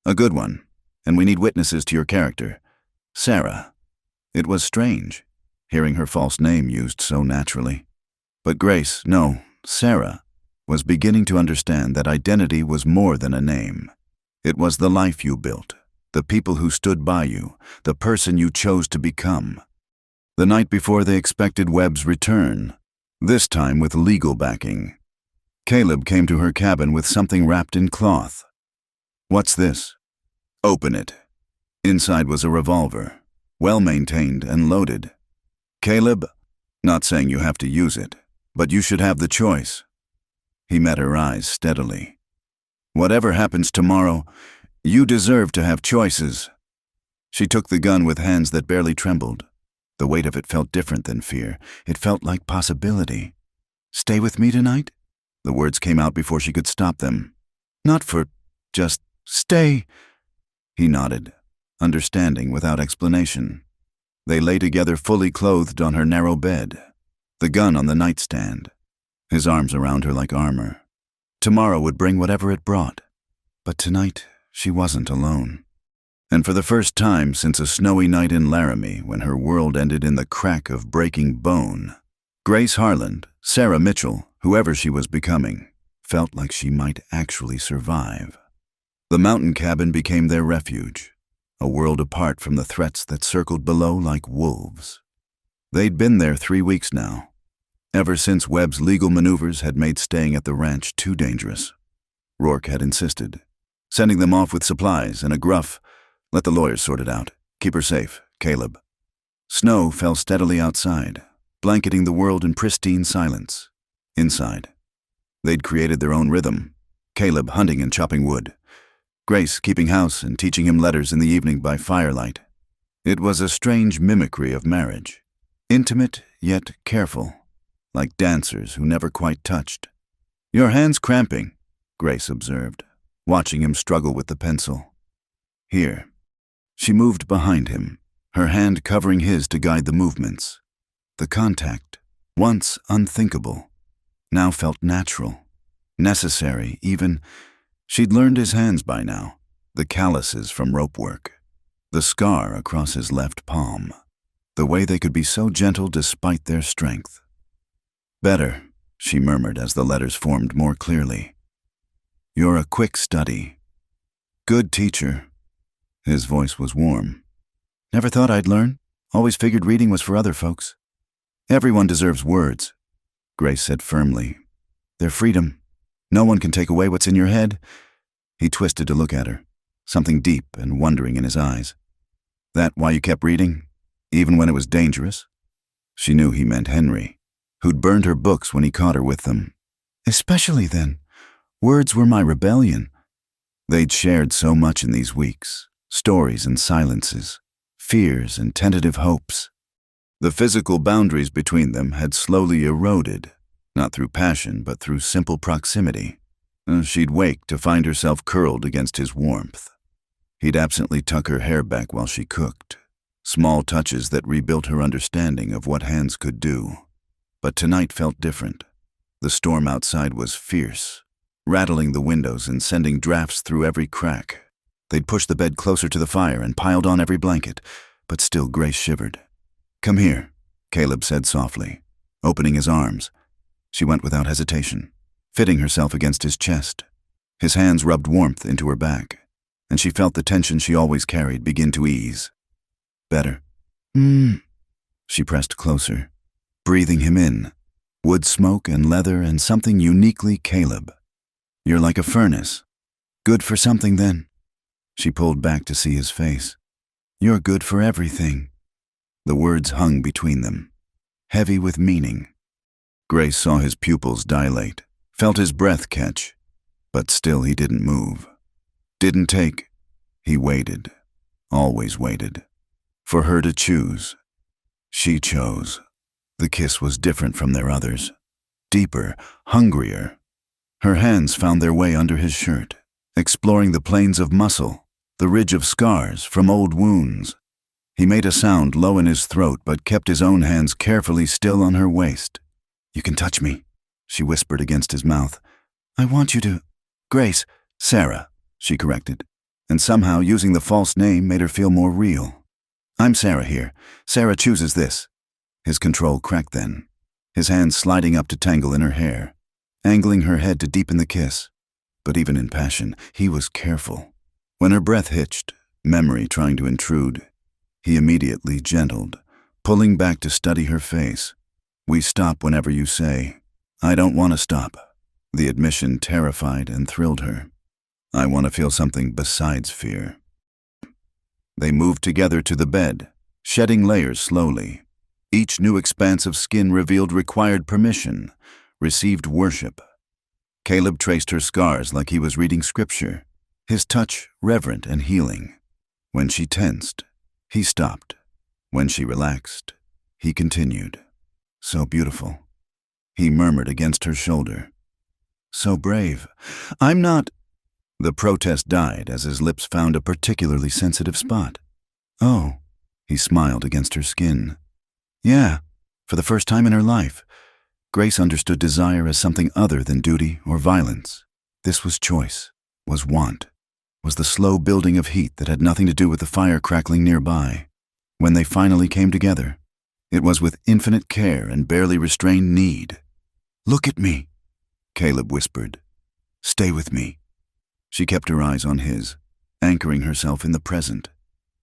"A good one, and we need witnesses to your character. Sarah." It was strange, hearing her false name used so naturally. But Grace, no, Sarah, was beginning to understand that identity was more than a name. It was the life you built, the people who stood by you, the person you chose to become. The night before they expected Webb's return, this time with legal backing, Caleb came to her cabin with something wrapped in cloth. "What's this?" "Open it." Inside was a revolver, well-maintained and loaded. "Caleb, not saying you have to use it, but you should have the choice." He met her eyes steadily. "Whatever happens tomorrow, you deserve to have choices." She took the gun with hands that barely trembled. The weight of it felt different than fear. It felt like possibility. "Stay with me tonight?" The words came out before she could stop them. "Not for just stay." He nodded, understanding without explanation. They lay together fully clothed on her narrow bed, the gun on the nightstand, his arms around her like armor. Tomorrow would bring whatever it brought, but tonight she wasn't alone. And for the first time since a snowy night in Laramie when her world ended in the crack of breaking bone, Grace Harland, Sarah Mitchell, whoever she was becoming, felt like she might actually survive. The mountain cabin became their refuge, a world apart from the threats that circled below like wolves. They'd been there 3 weeks now, ever since Webb's legal maneuvers had made staying at the ranch too dangerous. Rourke had insisted, sending them off with supplies and a gruff, "Let the lawyers sort it out. Keep her safe, Caleb." Snow fell steadily outside, blanketing the world in pristine silence. Inside, they'd created their own rhythm, Caleb hunting and chopping wood, Grace keeping house and teaching him letters in the evening by firelight. It was a strange mimicry of marriage, intimate yet careful, like dancers who never quite touched. "Your hand's cramping," Grace observed, watching him struggle with the pencil. "Here." She moved behind him, her hand covering his to guide the movements. The contact, once unthinkable, now felt natural, necessary even. She'd learned his hands by now, the calluses from rope work, the scar across his left palm, the way they could be so gentle despite their strength. "Better," she murmured as the letters formed more clearly. "You're a quick study. Good teacher. His voice was warm. Never thought I'd learn. Always figured reading was for other folks. Everyone deserves words, Grace said firmly. They're freedom. No one can take away what's in your head. He twisted to look at her, something deep and wondering in his eyes. That why you kept reading, even when it was dangerous? She knew he meant Henry, who'd burned her books when he caught her with them. Especially then. Words were my rebellion. They'd shared so much in these weeks, stories and silences, fears and tentative hopes. The physical boundaries between them had slowly eroded, not through passion but through simple proximity. She'd wake to find herself curled against his warmth. He'd absently tuck her hair back while she cooked, small touches that rebuilt her understanding of what hands could do. But tonight felt different. The storm outside was fierce, rattling the windows and sending drafts through every crack. They'd pushed the bed closer to the fire and piled on every blanket, but still Grace shivered. Come here, Caleb said softly, opening his arms. She went without hesitation, fitting herself against his chest. His hands rubbed warmth into her back, and she felt the tension she always carried begin to ease. Better. She pressed closer, breathing him in. Wood smoke and leather and something uniquely Caleb. You're like a furnace. Good for something then. She pulled back to see his face. You're good for everything. The words hung between them, heavy with meaning. Grace saw his pupils dilate, felt his breath catch, but still he didn't move. Didn't take. He waited, always waited, for her to choose. She chose. The kiss was different from their others, deeper, hungrier. Her hands found their way under his shirt, exploring the plains of muscle, the ridge of scars from old wounds. He made a sound low in his throat but kept his own hands carefully still on her waist. You can touch me, she whispered against his mouth. I want you to... Grace, Sarah, she corrected, and somehow using the false name made her feel more real. I'm Sarah here. Sarah chooses this. His control cracked then, his hands sliding up to tangle in her hair, angling her head to deepen the kiss. But even in passion, he was careful. When her breath hitched, memory trying to intrude, he immediately gentled, pulling back to study her face. We stop whenever you say. I don't want to stop. The admission terrified and thrilled her. I want to feel something besides fear. They moved together to the bed, shedding layers slowly. Each new expanse of skin revealed required permission, received worship. Caleb traced her scars like he was reading scripture, his touch reverent and healing. When she tensed, he stopped. When she relaxed, he continued. So beautiful. He murmured against her shoulder. So brave. I'm not... The protest died as his lips found a particularly sensitive spot. Oh, he smiled against her skin. Yeah, for the first time in her life, Grace understood desire as something other than duty or violence. This was choice, was want, was the slow building of heat that had nothing to do with the fire crackling nearby. When they finally came together, it was with infinite care and barely restrained need. Look at me, Caleb whispered. Stay with me. She kept her eyes on his, anchoring herself in the present.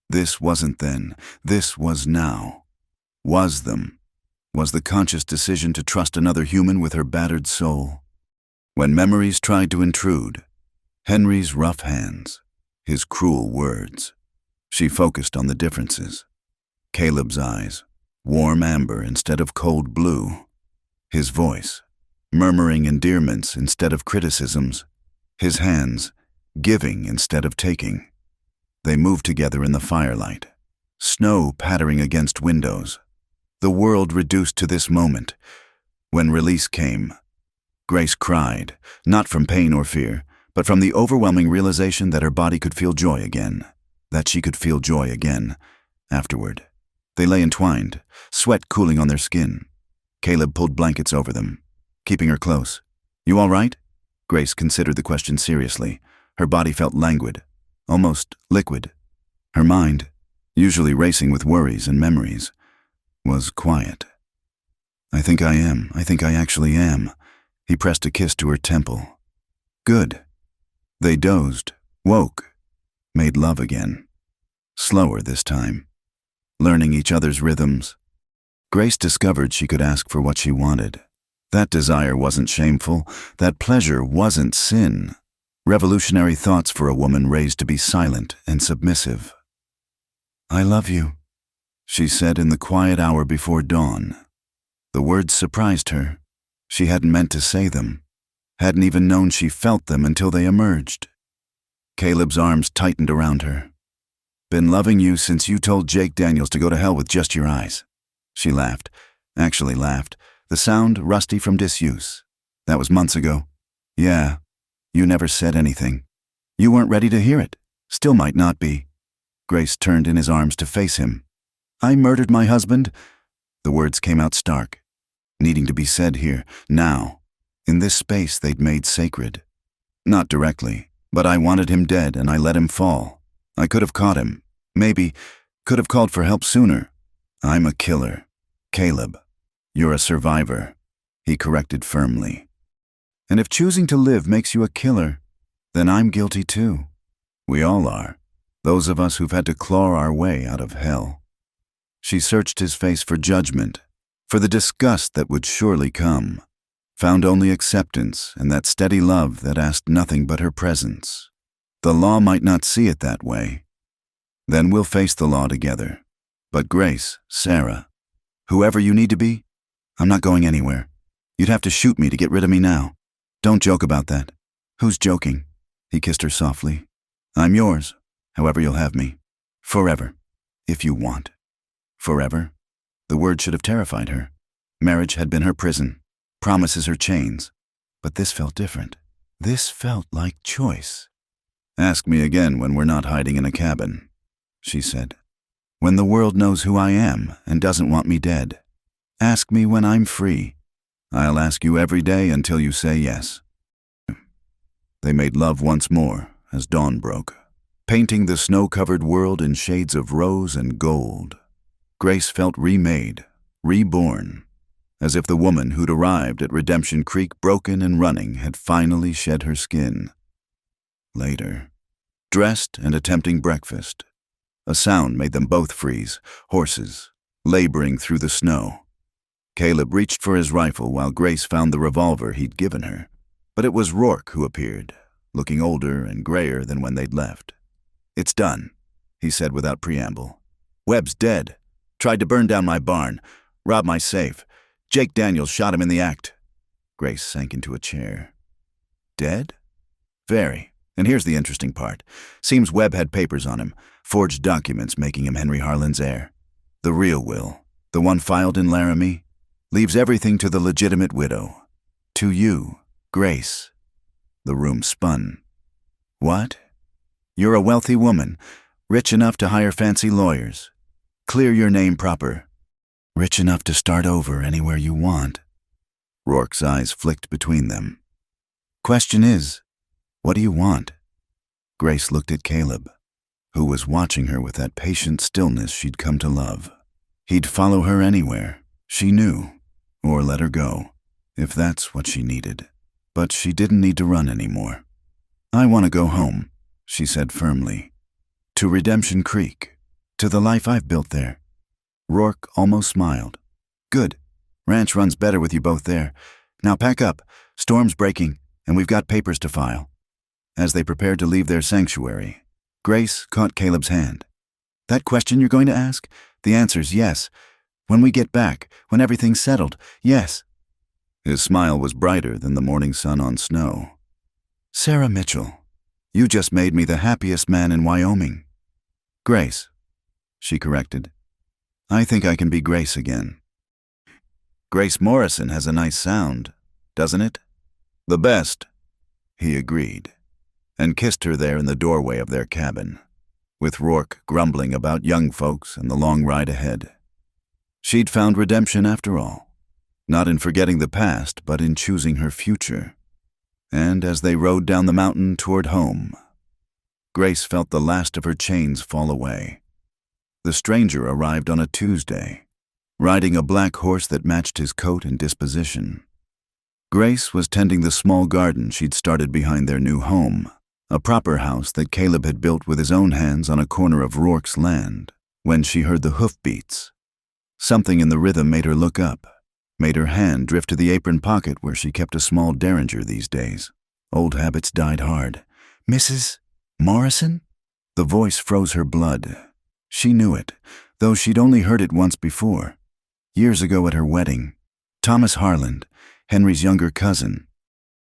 This wasn't then, this was now. Was them, was the conscious decision to trust another human with her battered soul. When memories tried to intrude, Henry's rough hands, his cruel words, she focused on the differences. Caleb's eyes, warm amber instead of cold blue. His voice, murmuring endearments instead of criticisms. His hands, giving instead of taking. They moved together in the firelight, snow pattering against windows. The world reduced to this moment. When release came, Grace cried, not from pain or fear, but from the overwhelming realization that her body could feel joy again, that she could feel joy again. Afterward, they lay entwined, sweat cooling on their skin. Caleb pulled blankets over them, keeping her close. You all right? Grace considered the question seriously. Her body felt languid, almost liquid. Her mind, usually racing with worries and memories, was quiet. I think I am. I think I actually am. He pressed a kiss to her temple. Good. They dozed, woke, made love again. slower this time, learning each other's rhythms. Grace discovered she could ask for what she wanted. That desire wasn't shameful, that pleasure wasn't sin. Revolutionary thoughts for a woman raised to be silent and submissive. "I love you," she said in the quiet hour before dawn. The words surprised her. She hadn't meant to say them, hadn't even known she felt them until they emerged. Caleb's arms tightened around her. "Been loving you since you told Jake Daniels to go to hell with just your eyes." She laughed, actually laughed, the sound rusty from disuse. "That was months ago." "Yeah, you never said anything. You weren't ready to hear it. Still might not be." Grace turned in his arms to face him. "I murdered my husband." The words came out stark, needing to be said here, now, in this space they'd made sacred. Not directly, but I wanted him dead and I let him fall. I could have caught him, maybe, could have called for help sooner. I'm a killer. Caleb, you're a survivor," he corrected firmly. "And if choosing to live makes you a killer, then I'm guilty too. We all are, those of us who've had to claw our way out of hell." She searched his face for judgment, for the disgust that would surely come, found only acceptance and that steady love that asked nothing but her presence. The law might not see it that way. Then we'll face the law together. But Grace, Sarah, whoever you need to be, I'm not going anywhere. You'd have to shoot me to get rid of me now. Don't joke about that. Who's joking? He kissed her softly. I'm yours, however you'll have me. Forever, if you want. Forever? The word should have terrified her. Marriage had been her prison, promises her chains. But this felt different. This felt like choice. Ask me again when we're not hiding in a cabin, she said. When the world knows who I am and doesn't want me dead. Ask me when I'm free. I'll ask you every day until you say yes. They made love once more as dawn broke, painting the snow-covered world in shades of rose and gold. Grace felt remade, reborn, as if the woman who'd arrived at Redemption Creek broken and running had finally shed her skin. Later, dressed and attempting breakfast, a sound made them both freeze, horses, laboring through the snow. Caleb reached for his rifle while Grace found the revolver he'd given her, but it was Rourke who appeared, looking older and grayer than when they'd left. It's done, he said without preamble. Webb's dead. Tried to burn down my barn, rob my safe. Jake Daniels shot him in the act. Grace sank into a chair. Dead? Very. And here's the interesting part. Seems Webb had papers on him, forged documents making him Henry Harlan's heir. The real will, the one filed in Laramie, leaves everything to the legitimate widow. To you, Grace. The room spun. What? You're a wealthy woman, rich enough to hire fancy lawyers. Clear your name proper. Rich enough to start over anywhere you want. Rourke's eyes flicked between them. Question is, what do you want? Grace looked at Caleb, who was watching her with that patient stillness she'd come to love. He'd follow her anywhere, she knew, or let her go, if that's what she needed. But she didn't need to run anymore. I want to go home, she said firmly. To Redemption Creek, to the life I've built there. Rourke almost smiled. Good. Ranch runs better with you both there. Now pack up. Storm's breaking, and we've got papers to file. As they prepared to leave their sanctuary, Grace caught Caleb's hand. That question you're going to ask? The answer's yes. When we get back, when everything's settled, yes. His smile was brighter than the morning sun on snow. Sarah Mitchell, you just made me the happiest man in Wyoming. Grace, she corrected. I think I can be Grace again. Grace Morrison has a nice sound, doesn't it? The best, he agreed, and kissed her there in the doorway of their cabin, with Rourke grumbling about young folks and the long ride ahead. She'd found redemption after all, not in forgetting the past, but in choosing her future. And as they rode down the mountain toward home, Grace felt the last of her chains fall away. The stranger arrived on a Tuesday, riding a black horse that matched his coat and disposition. Grace was tending the small garden she'd started behind their new home, a proper house that Caleb had built with his own hands on a corner of Rourke's land, when she heard the hoofbeats. Something in the rhythm made her look up, made her hand drift to the apron pocket where she kept a small derringer these days. Old habits died hard. "Mrs. Morrison?" The voice froze her blood. She knew it, though she'd only heard it once before. Years ago at her wedding. Thomas Harland, Henry's younger cousin.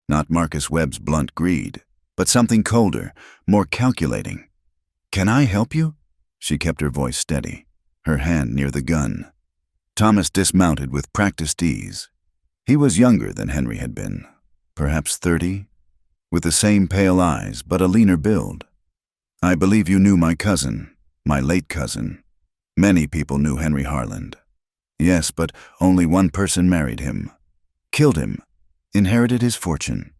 Not Marcus Webb's blunt greed, but something colder, more calculating. "Can I help you?" She kept her voice steady, her hand near the gun. Thomas dismounted with practiced ease. He was younger than Henry had been, perhaps 30, with the same pale eyes but a leaner build. "I believe you knew my cousin, my late cousin." Many people knew Henry Harland. Yes, but only one person married him, killed him, inherited his fortune.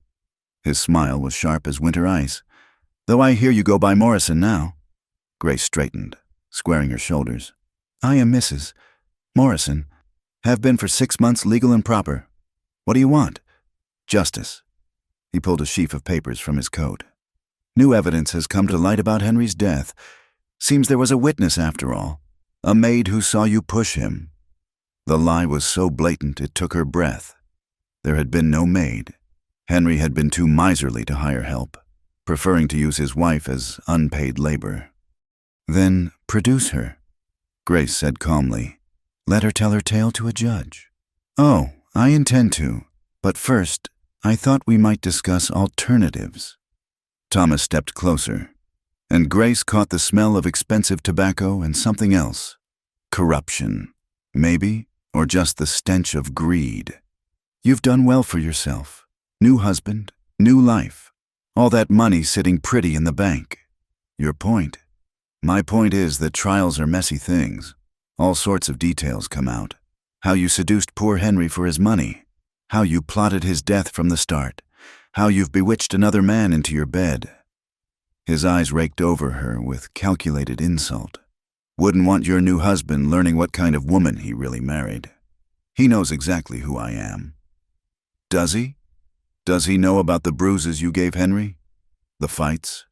His smile was sharp as winter ice. "Though I hear you go by Morrison now." Grace straightened, squaring her shoulders. "I am Mrs. Morrison. Have been for 6 months, legal and proper. What do you want?" "Justice." He pulled a sheaf of papers from his coat. "New evidence has come to light about Henry's death. Seems there was a witness after all. A maid who saw you push him." The lie was so blatant it took her breath. There had been no maid. Henry had been too miserly to hire help, preferring to use his wife as unpaid labor. "Then produce her," Grace said calmly. "Let her tell her tale to a judge." "Oh, I intend to. But first, I thought we might discuss alternatives." Thomas stepped closer, and Grace caught the smell of expensive tobacco and something else. Corruption, maybe, or just the stench of greed. "You've done well for yourself. New husband, new life. All that money sitting pretty in the bank. Your point? My point is that trials are messy things. All sorts of details come out. How you seduced poor Henry for his money. How you plotted his death from the start. How you've bewitched another man into your bed." His eyes raked over her with calculated insult. "Wouldn't want your new husband learning what kind of woman he really married. He knows exactly who I am." "Does he? Does he know about the bruises you gave Henry? The fights?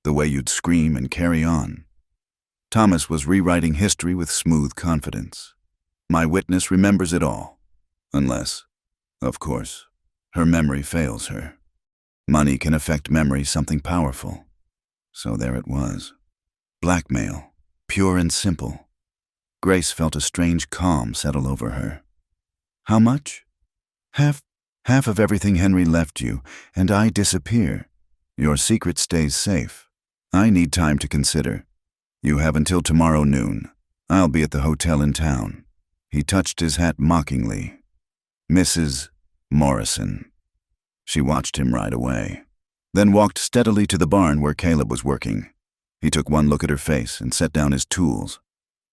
The way you'd scream and carry on?" Thomas was rewriting history with smooth confidence. "My witness remembers it all. Unless, of course, her memory fails her. Money can affect memory something powerful. So there it was. Blackmail, pure and simple." Grace felt a strange calm settle over her. "How much?" Half of everything Henry left you, and I disappear. Your secret stays safe. I need time to consider. You have until tomorrow noon. I'll be at the hotel in town." He touched his hat mockingly. "Mrs. Morrison." She watched him ride away, then walked steadily to the barn where Caleb was working. He took one look at her face and set down his tools.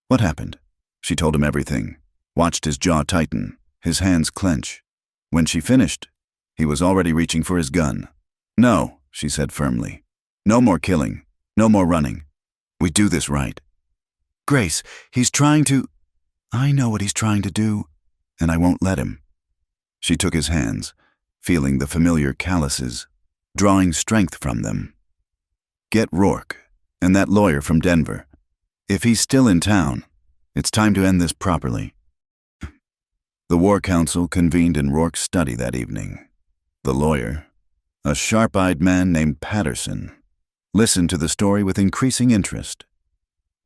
"What happened?" She told him everything, watched his jaw tighten, his hands clench. When she finished, he was already reaching for his gun. "No," she said firmly. "No more killing, no more running. We do this right." "Grace, he's trying to—" "I know what he's trying to do, and I won't let him." She took his hands, feeling the familiar calluses, drawing strength from them. "Get Rourke, and that lawyer from Denver. If he's still in town, it's time to end this properly." The War Council convened in Rourke's study that evening. The lawyer, a sharp-eyed man named Patterson, listened to the story with increasing interest.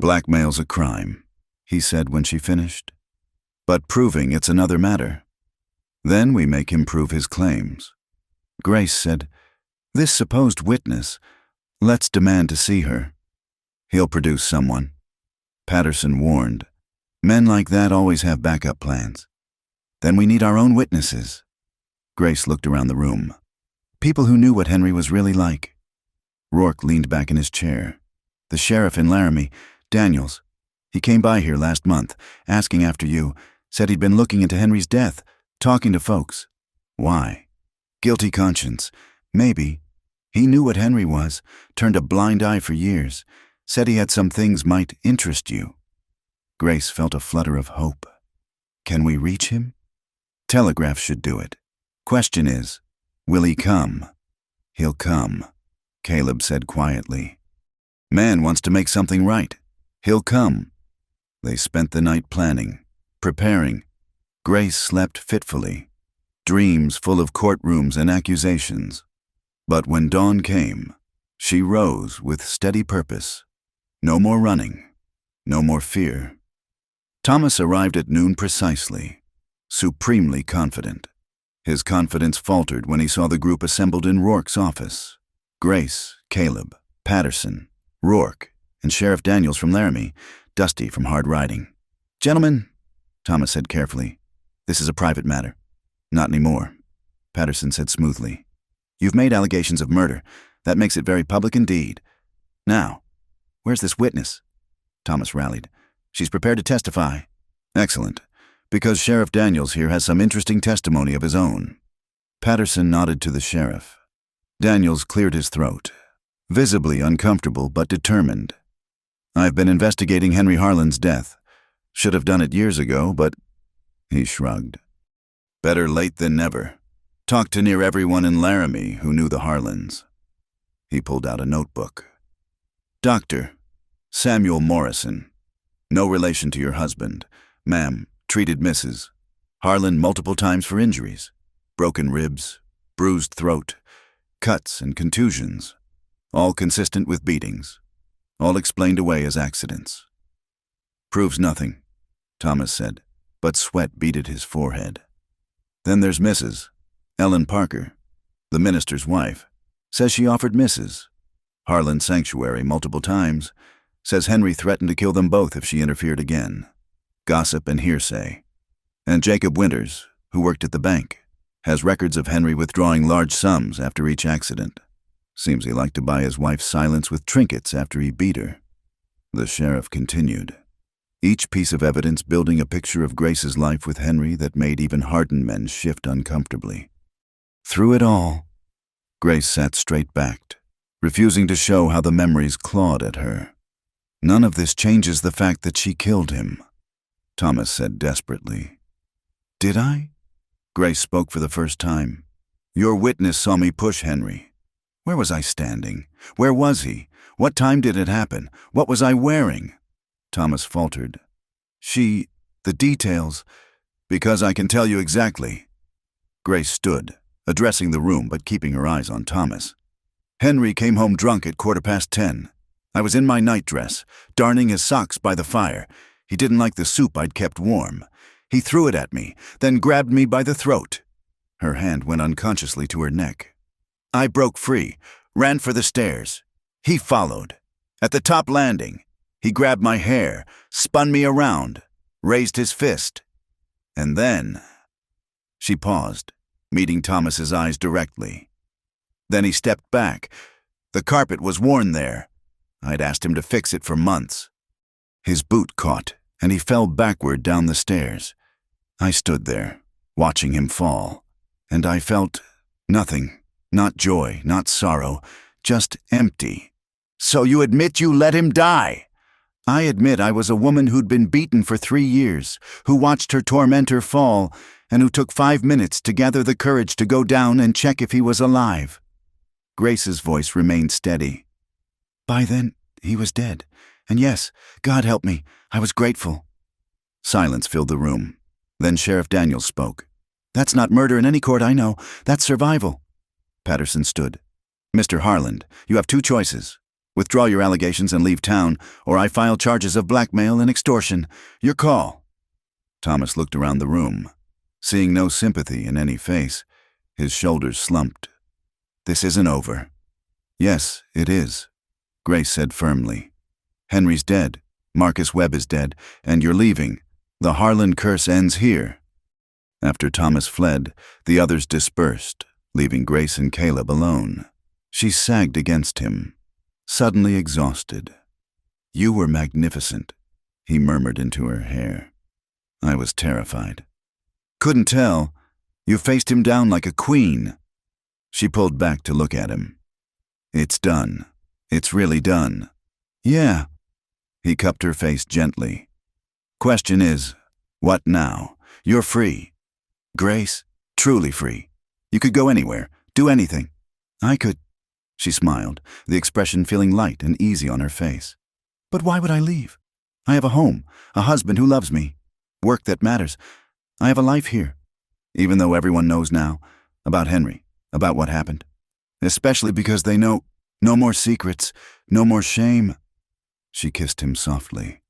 "Blackmail's a crime," he said when she finished. "But proving it's another matter. Then we make him prove his claims." Grace said, "This supposed witness, let's demand to see her. He'll produce someone." Patterson warned, "Men like that always have backup plans." "Then we need our own witnesses." Grace looked around the room. People who knew what Henry was really like. Rourke leaned back in his chair. "The sheriff in Laramie, Daniels. He came by here last month, asking after you, said he'd been looking into Henry's death, talking to folks." "Why?" "Guilty conscience. Maybe. He knew what Henry was, turned a blind eye for years, said he had some things might interest you." Grace felt a flutter of hope. "Can we reach him?" "Telegraph should do it. Question is, will he come?" "He'll come." Caleb said quietly. Man wants to make something right. He'll come. They spent the night planning, preparing. Grace slept fitfully, dreams full of courtrooms and accusations. But when dawn came, she rose with steady purpose. No more running, no more fear. Thomas arrived at noon precisely, supremely confident. His confidence faltered when he saw the group assembled in Rourke's office. Grace, Caleb, Patterson, Rourke, and Sheriff Daniels from Laramie, Dusty from hard riding. Gentlemen, Thomas said carefully, this is a private matter. Not anymore, Patterson said smoothly. You've made allegations of murder. That makes it very public indeed. Now, where's this witness? Thomas rallied. She's prepared to testify. Excellent, because Sheriff Daniels here has some interesting testimony of his own. Patterson nodded to the sheriff. Daniels cleared his throat, visibly uncomfortable but determined. I've been investigating Henry Harlan's death. Should have done it years ago, but... He shrugged. Better late than never. Talked to near everyone in Laramie who knew the Harlans. He pulled out a notebook. Doctor, Samuel Morrison. No relation to your husband. Ma'am, treated Mrs. Harlan multiple times for injuries. Broken ribs, bruised throat, cuts and contusions. All consistent with beatings. All explained away as accidents. Proves nothing, Thomas said, but sweat beaded his forehead. Then there's Mrs. Ellen Parker, the minister's wife. Says she offered Mrs. Harlan sanctuary multiple times. Says Henry threatened to kill them both if she interfered again. Gossip and hearsay. And Jacob Winters, who worked at the bank, has records of Henry withdrawing large sums after each accident. Seems he liked to buy his wife's silence with trinkets after he beat her. The sheriff continued, each piece of evidence building a picture of Grace's life with Henry that made even hardened men shift uncomfortably. Through it all, Grace sat straight-backed, refusing to show how the memories clawed at her. None of this changes the fact that she killed him, Thomas said desperately. Did I? Grace spoke for the first time. Your witness saw me push Henry. Where was I standing? Where was he? What time did it happen? What was I wearing? Thomas faltered. The details, because I can tell you exactly. Grace stood, addressing the room but keeping her eyes on Thomas. Henry came home drunk at 10:15. I was in my nightdress, darning his socks by the fire. He didn't like the soup I'd kept warm. He threw it at me, then grabbed me by the throat. Her hand went unconsciously to her neck. I broke free, ran for the stairs. He followed. At the top landing, he grabbed my hair, spun me around, raised his fist. And then... She paused, meeting Thomas's eyes directly. Then he stepped back. The carpet was worn there. I'd asked him to fix it for months. His boot caught, and he fell backward down the stairs. I stood there, watching him fall, and I felt nothing, not joy, not sorrow, just empty. So you admit you let him die? I admit I was a woman who'd been beaten for 3 years, who watched her tormentor fall, and who took 5 minutes to gather the courage to go down and check if he was alive. Grace's voice remained steady. By then, he was dead. And yes, God help me, I was grateful. Silence filled the room. Then Sheriff Daniels spoke. That's not murder in any court I know. That's survival. Patterson stood. Mr. Harlan, you have 2 choices. Withdraw your allegations and leave town, or I file charges of blackmail and extortion. Your call. Thomas looked around the room. Seeing no sympathy in any face, his shoulders slumped. This isn't over. Yes, it is, Grace said firmly. Henry's dead, Marcus Webb is dead, and you're leaving. The Harlan curse ends here. After Thomas fled, the others dispersed, leaving Grace and Caleb alone. She sagged against him, suddenly exhausted. You were magnificent, he murmured into her hair. I was terrified. Couldn't tell. You faced him down like a queen. She pulled back to look at him. It's done. It's really done. Yeah. He cupped her face gently. Question is, what now? You're free. Grace, truly free. You could go anywhere, do anything. I could. She smiled, the expression feeling light and easy on her face. But why would I leave? I have a home, a husband who loves me, work that matters. I have a life here. Even though everyone knows now about Henry, about what happened. Especially because they know no more secrets, no more shame. She kissed him softly.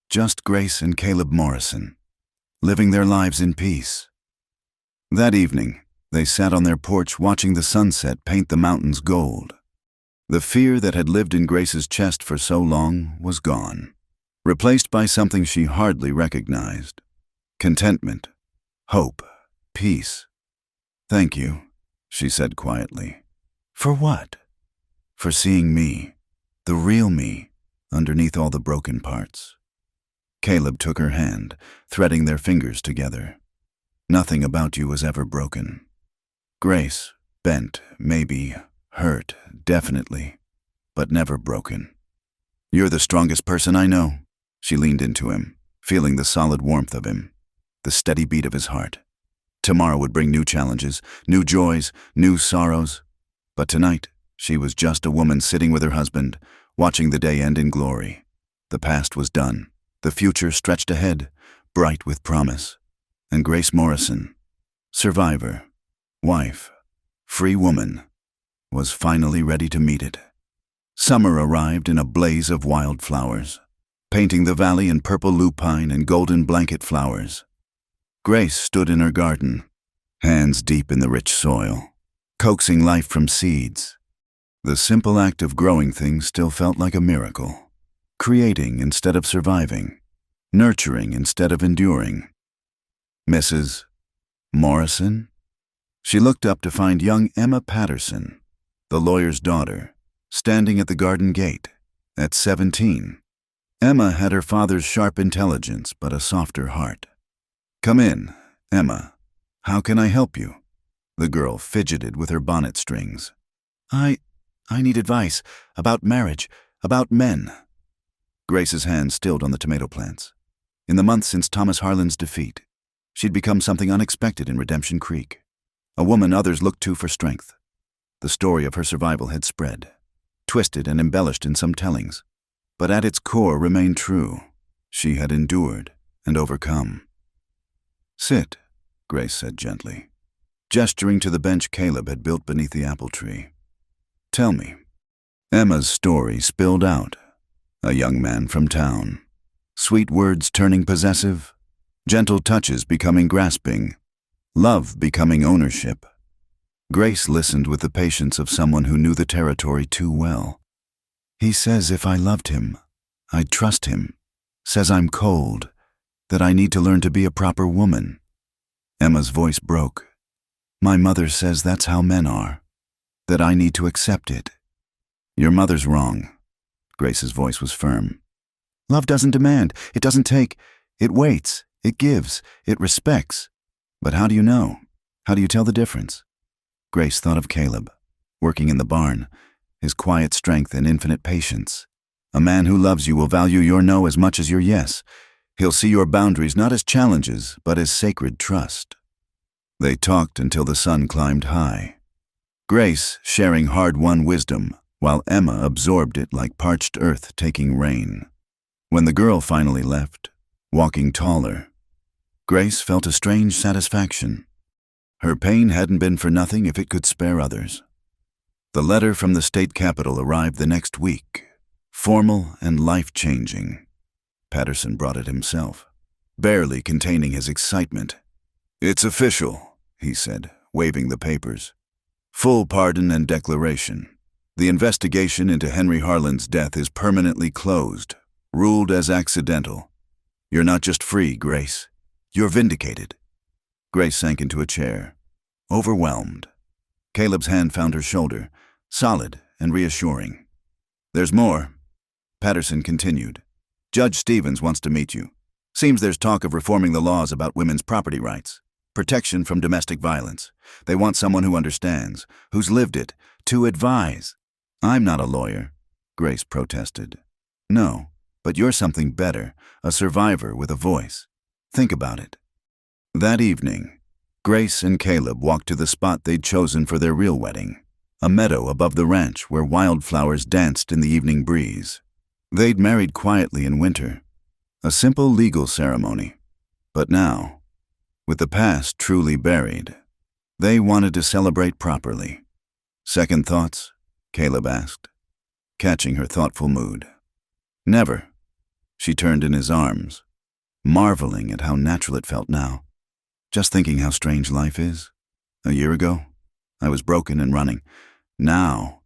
Just Grace and Caleb Morrison, living their lives in peace. That evening, they sat on their porch watching the sunset paint the mountains gold. The fear that had lived in Grace's chest for so long was gone, replaced by something she hardly recognized. Contentment, hope, peace. Thank you, she said quietly. For what? For seeing me, the real me, underneath all the broken parts. Caleb took her hand, threading their fingers together. Nothing about you was ever broken. Grace, bent, maybe, hurt, definitely, but never broken. You're the strongest person I know. She leaned into him, feeling the solid warmth of him, the steady beat of his heart. Tomorrow would bring new challenges, new joys, new sorrows. But tonight, she was just a woman sitting with her husband, watching the day end in glory. The past was done. The future stretched ahead, bright with promise. And Grace Morrison, survivor, wife, free woman, was finally ready to meet it. Summer arrived in a blaze of wildflowers, painting the valley in purple lupine and golden blanket flowers. Grace stood in her garden, hands deep in the rich soil, coaxing life from seeds. The simple act of growing things still felt like a miracle, creating instead of surviving, nurturing instead of enduring. Mrs. Morrison? She looked up to find young Emma Patterson, the lawyer's daughter, standing at the garden gate. At 17, Emma had her father's sharp intelligence but a softer heart. Come in, Emma. How can I help you? The girl fidgeted with her bonnet strings. I need advice about marriage, about men. Grace's hand stilled on the tomato plants. In the months since Thomas Harlan's defeat, she'd become something unexpected in Redemption Creek. A woman others looked to for strength. The story of her survival had spread, twisted and embellished in some tellings, but at its core remained true. She had endured and overcome. Sit, Grace said gently, gesturing to the bench Caleb had built beneath the apple tree. Tell me. Emma's story spilled out. A young man from town. Sweet words turning possessive, gentle touches becoming grasping, love becoming ownership. Grace listened with the patience of someone who knew the territory too well. He says if I loved him, I'd trust him. Says I'm cold, that I need to learn to be a proper woman. Emma's voice broke. My mother says that's how men are, that I need to accept it. Your mother's wrong. Grace's voice was firm. Love doesn't demand, it doesn't take, it waits, it gives, it respects. But how do you know? How do you tell the difference? Grace thought of Caleb, working in the barn, his quiet strength and infinite patience. A man who loves you will value your no as much as your yes. He'll see your boundaries not as challenges, but as sacred trust. They talked until the sun climbed high. Grace sharing hard-won wisdom, while Emma absorbed it like parched earth taking rain. When the girl finally left, walking taller, Grace felt a strange satisfaction. Her pain hadn't been for nothing if it could spare others. The letter from the state capitol arrived the next week, formal and life-changing. Patterson brought it himself, barely containing his excitement. It's official, he said, waving the papers. Full pardon and declaration. The investigation into Henry Harlan's death is permanently closed, ruled as accidental. You're not just free, Grace. You're vindicated. Grace sank into a chair, overwhelmed. Caleb's hand found her shoulder, solid and reassuring. There's more, Patterson continued. Judge Stevens wants to meet you. Seems there's talk of reforming the laws about women's property rights, protection from domestic violence. They want someone who understands, who's lived it, to advise. I'm not a lawyer, Grace protested. No, but you're something better, a survivor with a voice. Think about it. That evening, Grace and Caleb walked to the spot they'd chosen for their real wedding, a meadow above the ranch where wildflowers danced in the evening breeze. They'd married quietly in winter, a simple legal ceremony. But now, with the past truly buried, they wanted to celebrate properly. "Second thoughts?" Caleb asked, catching her thoughtful mood. "Never." She turned in his arms, marveling at how natural it felt now. "Just thinking how strange life is. A year ago, I was broken and running. Now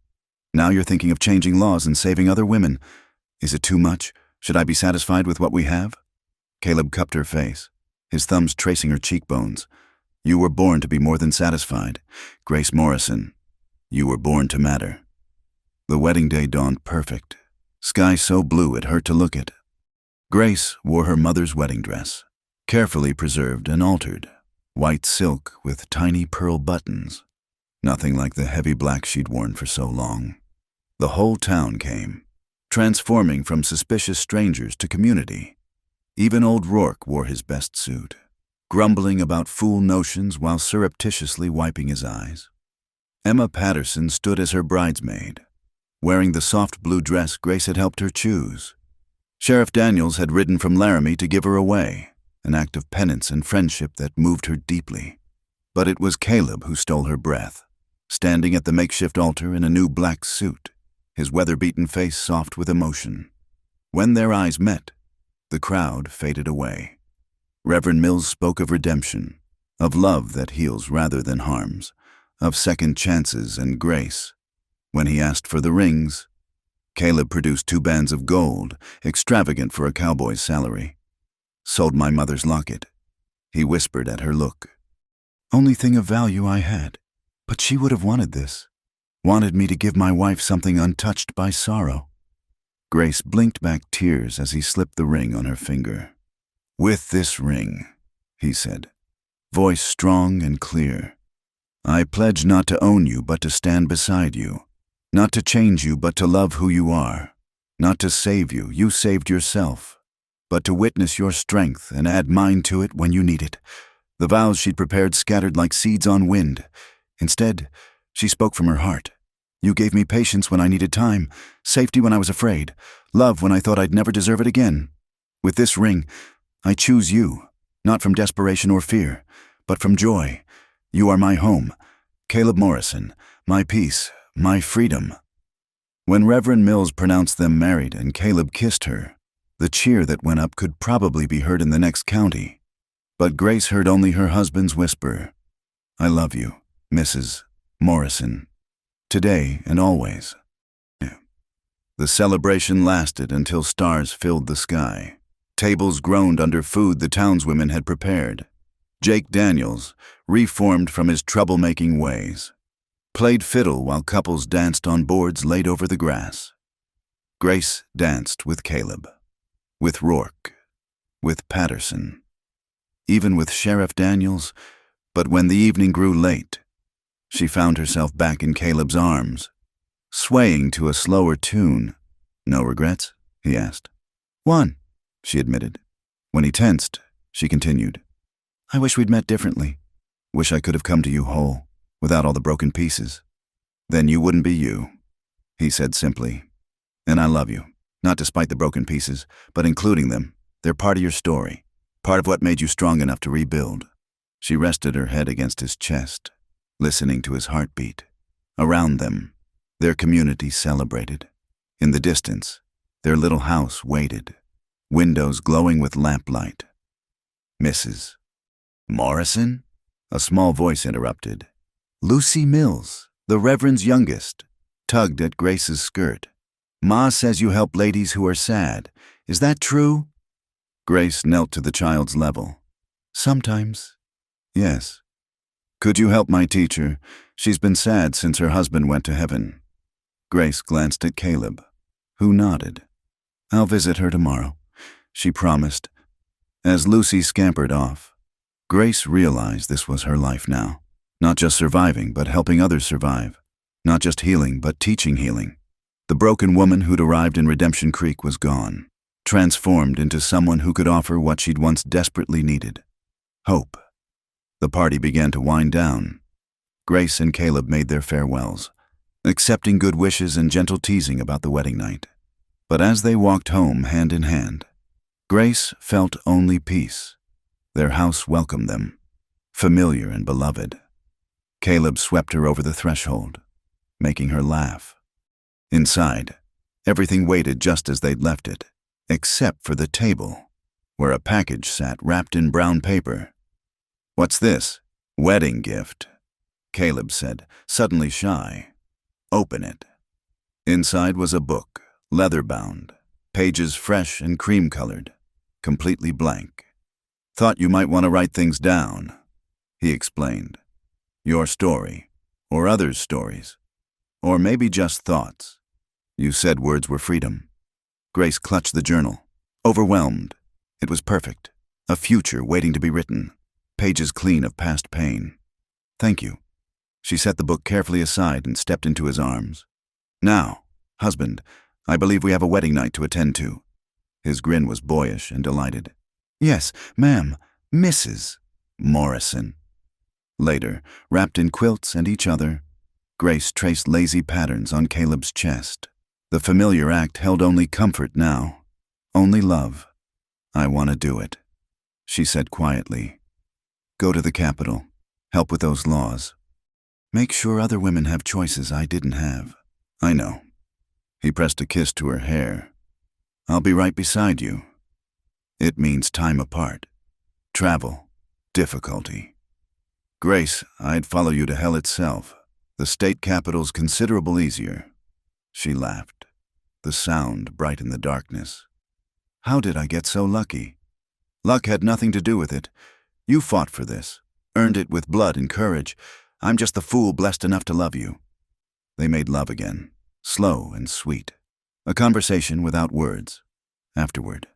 you're thinking of changing laws and saving other women. Is it too much? Should I be satisfied with what we have?" Caleb cupped her face, his thumbs tracing her cheekbones. "You were born to be more than satisfied. Grace Morrison, you were born to matter." The wedding day dawned perfect, sky so blue it hurt to look at. Grace wore her mother's wedding dress, carefully preserved and altered, white silk with tiny pearl buttons, nothing like the heavy black she'd worn for so long. The whole town came, transforming from suspicious strangers to community. Even old Rourke wore his best suit, grumbling about fool notions while surreptitiously wiping his eyes. Emma Patterson stood as her bridesmaid, wearing the soft blue dress Grace had helped her choose. Sheriff Daniels had ridden from Laramie to give her away, an act of penance and friendship that moved her deeply. But it was Caleb who stole her breath, standing at the makeshift altar in a new black suit, his weather-beaten face soft with emotion. When their eyes met, the crowd faded away. Reverend Mills spoke of redemption, of love that heals rather than harms, of second chances and grace. When he asked for the rings, Caleb produced 2 bands of gold, extravagant for a cowboy's salary. "Sold my mother's locket," he whispered at her look. "Only thing of value I had, but she would have wanted this. Wanted me to give my wife something untouched by sorrow." Grace blinked back tears as he slipped the ring on her finger. "With this ring," he said, voice strong and clear, "I pledge not to own you but to stand beside you, not to change you but to love who you are, not to save you, you saved yourself, but to witness your strength and add mine to it when you need it." The vows she'd prepared scattered like seeds on wind. Instead, she spoke from her heart. "You gave me patience when I needed time, safety when I was afraid, love when I thought I'd never deserve it again. With this ring, I choose you, not from desperation or fear, but from joy. You are my home, Caleb Morrison, my peace, my freedom." When Reverend Mills pronounced them married and Caleb kissed her, the cheer that went up could probably be heard in the next county. But Grace heard only her husband's whisper, "I love you, Mrs. Morrison, today and always." The celebration lasted until stars filled the sky. Tables groaned under food the townswomen had prepared. Jake Daniels, reformed from his troublemaking ways, played fiddle while couples danced on boards laid over the grass. Grace danced with Caleb, with Rourke, with Patterson, even with Sheriff Daniels. But when the evening grew late, she found herself back in Caleb's arms, swaying to a slower tune. "No regrets?" he asked. "One," she admitted. When he tensed, she continued, "I wish we'd met differently. Wish I could have come to you whole, without all the broken pieces." "Then you wouldn't be you," he said simply. "And I love you, not despite the broken pieces, but including them. They're part of your story, part of what made you strong enough to rebuild." She rested her head against his chest, listening to his heartbeat. Around them, their community celebrated. In the distance, their little house waited, windows glowing with lamplight. "Mrs. Morrison?" a small voice interrupted. "Lucy Mills, the Reverend's youngest," tugged at Grace's skirt. "Ma says you help ladies who are sad. Is that true?" Grace knelt to the child's level. "Sometimes, yes." "Could you help my teacher? She's been sad since her husband went to heaven." Grace glanced at Caleb, who nodded. "I'll visit her tomorrow," she promised. As Lucy scampered off, Grace realized this was her life now. Not just surviving, but helping others survive. Not just healing, but teaching healing. The broken woman who'd arrived in Redemption Creek was gone, transformed into someone who could offer what she'd once desperately needed: hope. The party began to wind down. Grace and Caleb made their farewells, accepting good wishes and gentle teasing about the wedding night. But as they walked home hand in hand, Grace felt only peace. Their house welcomed them, familiar and beloved. Caleb swept her over the threshold, making her laugh. Inside, everything waited just as they'd left it, except for the table, where a package sat wrapped in brown paper. "What's this?" "Wedding gift," Caleb said, suddenly shy. "Open it." Inside was a book, leather-bound, pages fresh and cream-colored, completely blank. "Thought you might want to write things down," he explained. "Your story, or others' stories, or maybe just thoughts. You said words were freedom." Grace clutched the journal, overwhelmed. It was perfect, a future waiting to be written, pages clean of past pain. "Thank you." She set the book carefully aside and stepped into his arms. "Now, husband, I believe we have a wedding night to attend to." His grin was boyish and delighted. "Yes, ma'am, Mrs. Morrison." Later, wrapped in quilts and each other, Grace traced lazy patterns on Caleb's chest. The familiar act held only comfort now, only love. "I want to do it," she said quietly. "Go to the Capitol, help with those laws. Make sure other women have choices I didn't have." "I know." He pressed a kiss to her hair. "I'll be right beside you." It means time apart, travel, difficulty. "Grace, I'd follow you to hell itself. The state capitol's considerable easier." She laughed, the sound bright in the darkness. "How did I get so lucky?" "Luck had nothing to do with it. You fought for this, earned it with blood and courage. I'm just the fool blessed enough to love you." They made love again, slow and sweet. A conversation without words. Afterward,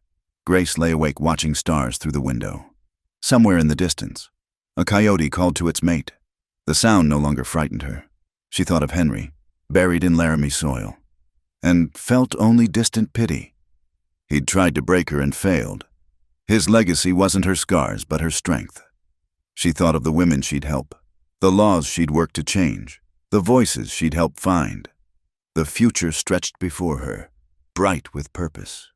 Grace lay awake watching stars through the window. Somewhere in the distance, a coyote called to its mate. The sound no longer frightened her. She thought of Henry, buried in Laramie soil, and felt only distant pity. He'd tried to break her and failed. His legacy wasn't her scars, but her strength. She thought of the women she'd help, the laws she'd worked to change, the voices she'd helped find. The future stretched before her, bright with purpose.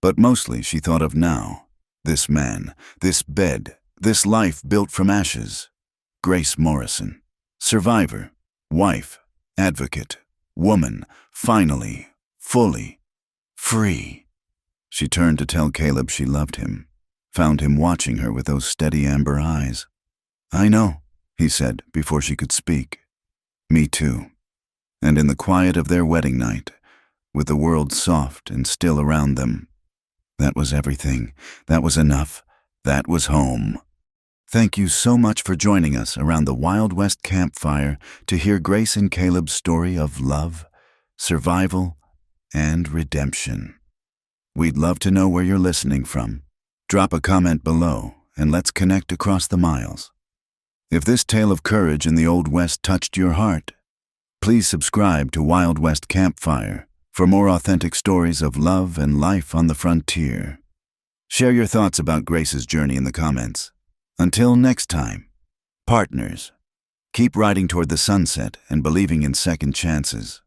But mostly she thought of now, this man, this bed, this life built from ashes. Grace Morrison, survivor, wife, advocate, woman, finally, fully, free. She turned to tell Caleb she loved him, found him watching her with those steady amber eyes. "I know," he said before she could speak. "Me too." And in the quiet of their wedding night, with the world soft and still around them, that was everything. That was enough. That was home. Thank you so much for joining us around the Wild West Campfire to hear Grace and Caleb's story of love, survival, and redemption. We'd love to know where you're listening from. Drop a comment below, and let's connect across the miles. If this tale of courage in the Old West touched your heart, please subscribe to Wild West Campfire for more authentic stories of love and life on the frontier. Share your thoughts about Grace's journey in the comments. Until next time, partners, keep riding toward the sunset and believing in second chances.